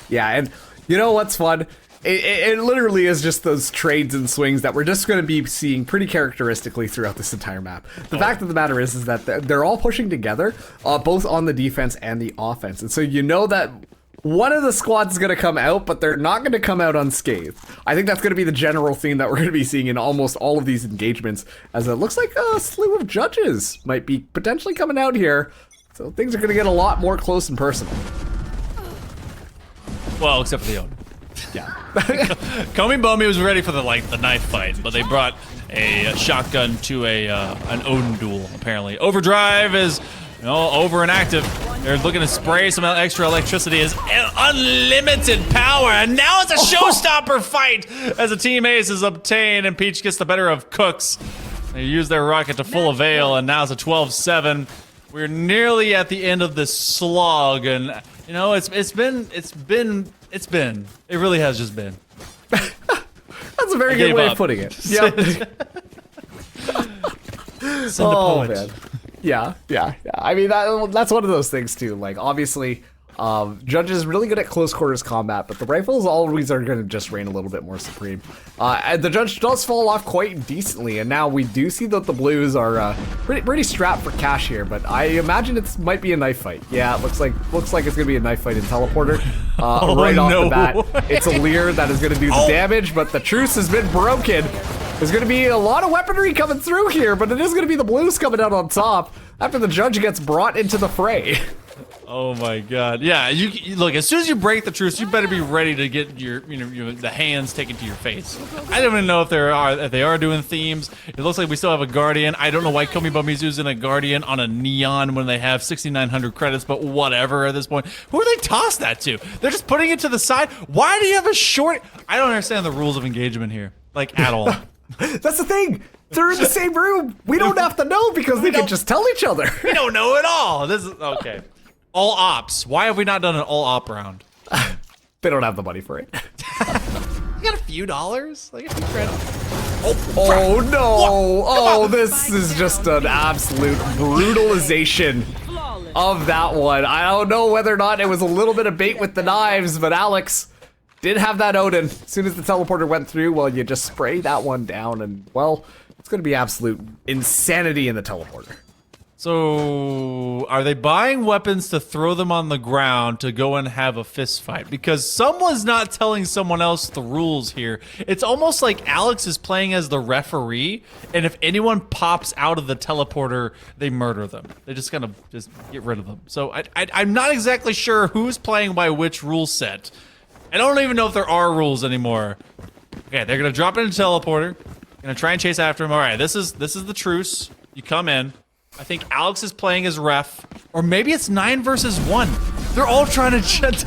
Yeah, and you know what's fun? It literally is just those trades and swings that we're just going to be seeing pretty characteristically throughout this entire map. The fact of the matter is that they're all pushing together, both on the defense and the offense. And so you know that one of the squads is going to come out, but they're not going to come out unscathed. I think that's going to be the general theme that we're going to be seeing in almost all of these engagements, as it looks like a slew of judges might be potentially coming out here. So things are going to get a lot more close and personal. Well, except for the Odin. Yeah. Komi Bomi was ready for the knife fight, but they brought a shotgun to an Odin duel, apparently. Overdrive is over and active. They're looking to spray some extra electricity as unlimited power, and now it's a showstopper fight as a team ace is obtained, and Peach gets the better of Cooks. They use their rocket to full avail, and now it's a 12-7. We're nearly at the end of this slog, and you know it really has just been. That's a very good way of putting it. Yep. Oh man. Yeah. I mean, that's one of those things too. Like, obviously, Judge is really good at close quarters combat, but the rifles always are going to just reign a little bit more supreme. And the Judge does fall off quite decently, and now we do see that the Blues are pretty strapped for cash here, but I imagine it might be a knife fight. Yeah, it looks like it's going to be a knife fight in Teleporter. Right off the bat, it's a Lear that is going to do the damage, but the truce has been broken. There's going to be a lot of weaponry coming through here, but it is going to be the Blues coming out on top after the Judge gets brought into the fray. Oh my God! Yeah, you look. As soon as you break the truce, you better be ready to get your, the hands taken to your face. I don't even know if they are doing themes. It looks like we still have a Guardian. I don't know why Komi Bummi's using a Guardian on a Neon when they have 6,900 credits, but whatever at this point. Who are they toss that to? They're just putting it to the side. Why do you have a short? I don't understand the rules of engagement here, like at all. That's the thing. They're in the same room. We don't have to know because they can just tell each other. We don't know at all. This is okay. All ops. Why have we not done an all op round? They don't have the money for it. You got a few dollars? Like a few credits? Oh no! Oh, this is just an absolute brutalization of that one. I don't know whether or not it was a little bit of bait with the knives, but Alex did have that Odin. As soon as the teleporter went through, well, you just spray that one down, and well, it's going to be absolute insanity in the teleporter. So, are they buying weapons to throw them on the ground to go and have a fist fight? Because someone's not telling someone else the rules here. It's almost like Alex is playing as the referee, and if anyone pops out of the teleporter, they murder them. They just kind of just get rid of them. So, I'm not exactly sure who's playing by which rule set. I don't even know if there are rules anymore. Okay, they're gonna drop in a teleporter. Gonna try and chase after him. All right, this is the truce. You come in. I think Alex is playing as ref, or maybe it's 9 versus 1. They're all trying to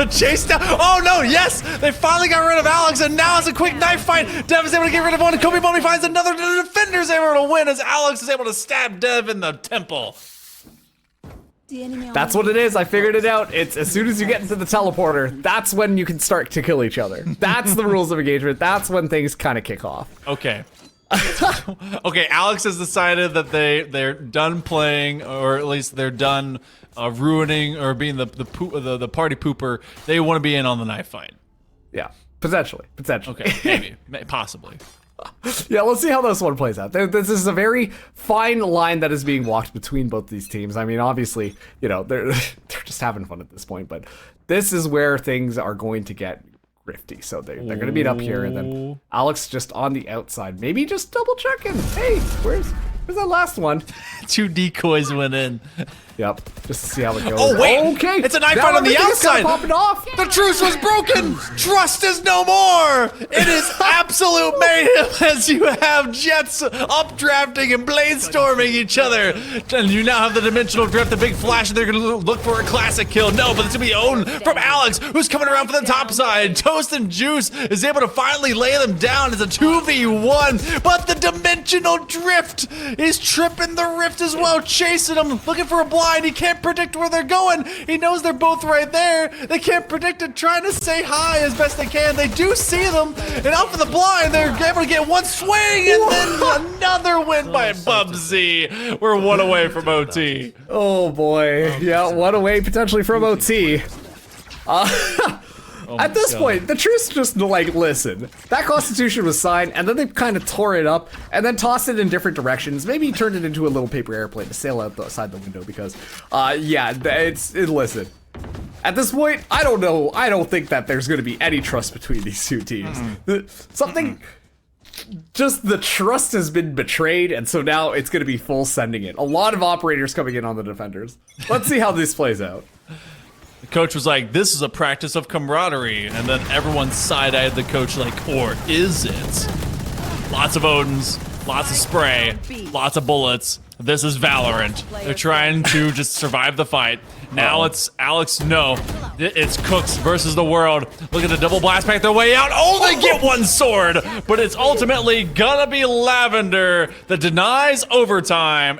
chase down. Oh no, yes! They finally got rid of Alex, and now it's a quick knife fight. Dev is able to get rid of one, and Kobe Bummy finds another. The defender's able to win as Alex is able to stab Dev in the temple. That's what it is. I figured it out. It's as soon as you get into the teleporter, that's when you can start to kill each other. That's the rules of engagement. That's when things kind of kick off. Okay. Okay, Alex has decided that they're done playing, or at least they're done ruining or being the party pooper. They want to be in on the knife fight. Yeah, potentially. Okay, maybe, possibly. Yeah, let's see how this one plays out. This is a very fine line that is being walked between both these teams. I mean, obviously, they're just having fun at this point, but this is where things are going to get grifty. So they're going to meet up here, and then Alex just on the outside, maybe just double checking. Hey, where's that last one? 2 decoys went in. Yep, just to see how it goes. Oh wait, okay, it's a knife fight on the outside. Popping off. The truce was broken. Trust is no more. It is absolute mayhem as you have jets updrafting and bladestorming each other, and you now have the dimensional drift, the big flash, and they're gonna look for a classic kill. No, but it's gonna be owned from Alex, who's coming around for the top side. Toast and Juice is able to finally lay them down as a 2v1, but the dimensional drift is tripping the rift as well, chasing them, looking for a blind. He can't predict where they're going. He knows they're both right there. They can't predict it, trying to say hi as best they can. They do see them, and out for the blind, they're able to get one swing, and then another win by Bubsy. We're 1 away from OT. Oh boy, yeah, 1 away potentially from OT. At this point, the truce just listen, that constitution was signed, and then they kind of tore it up, and then tossed it in different directions. Maybe turned it into a little paper airplane to sail outside the window because, listen. At this point, I don't know. I don't think that there's going to be any trust between these two teams. Just the trust has been betrayed, and so now it's going to be full sending it. A lot of operators coming in on the defenders. Let's see how this plays out. The coach was like, this is a practice of camaraderie. And then everyone side-eyed the coach like, or is it? Lots of Odins, lots of spray, lots of bullets. This is Valorant. They're trying to just survive the fight. Now it's Alex, no. It's Cooks versus the world. Look at the double blast back their way out. Oh, they get one sword. But it's ultimately gonna be Lavender that denies overtime.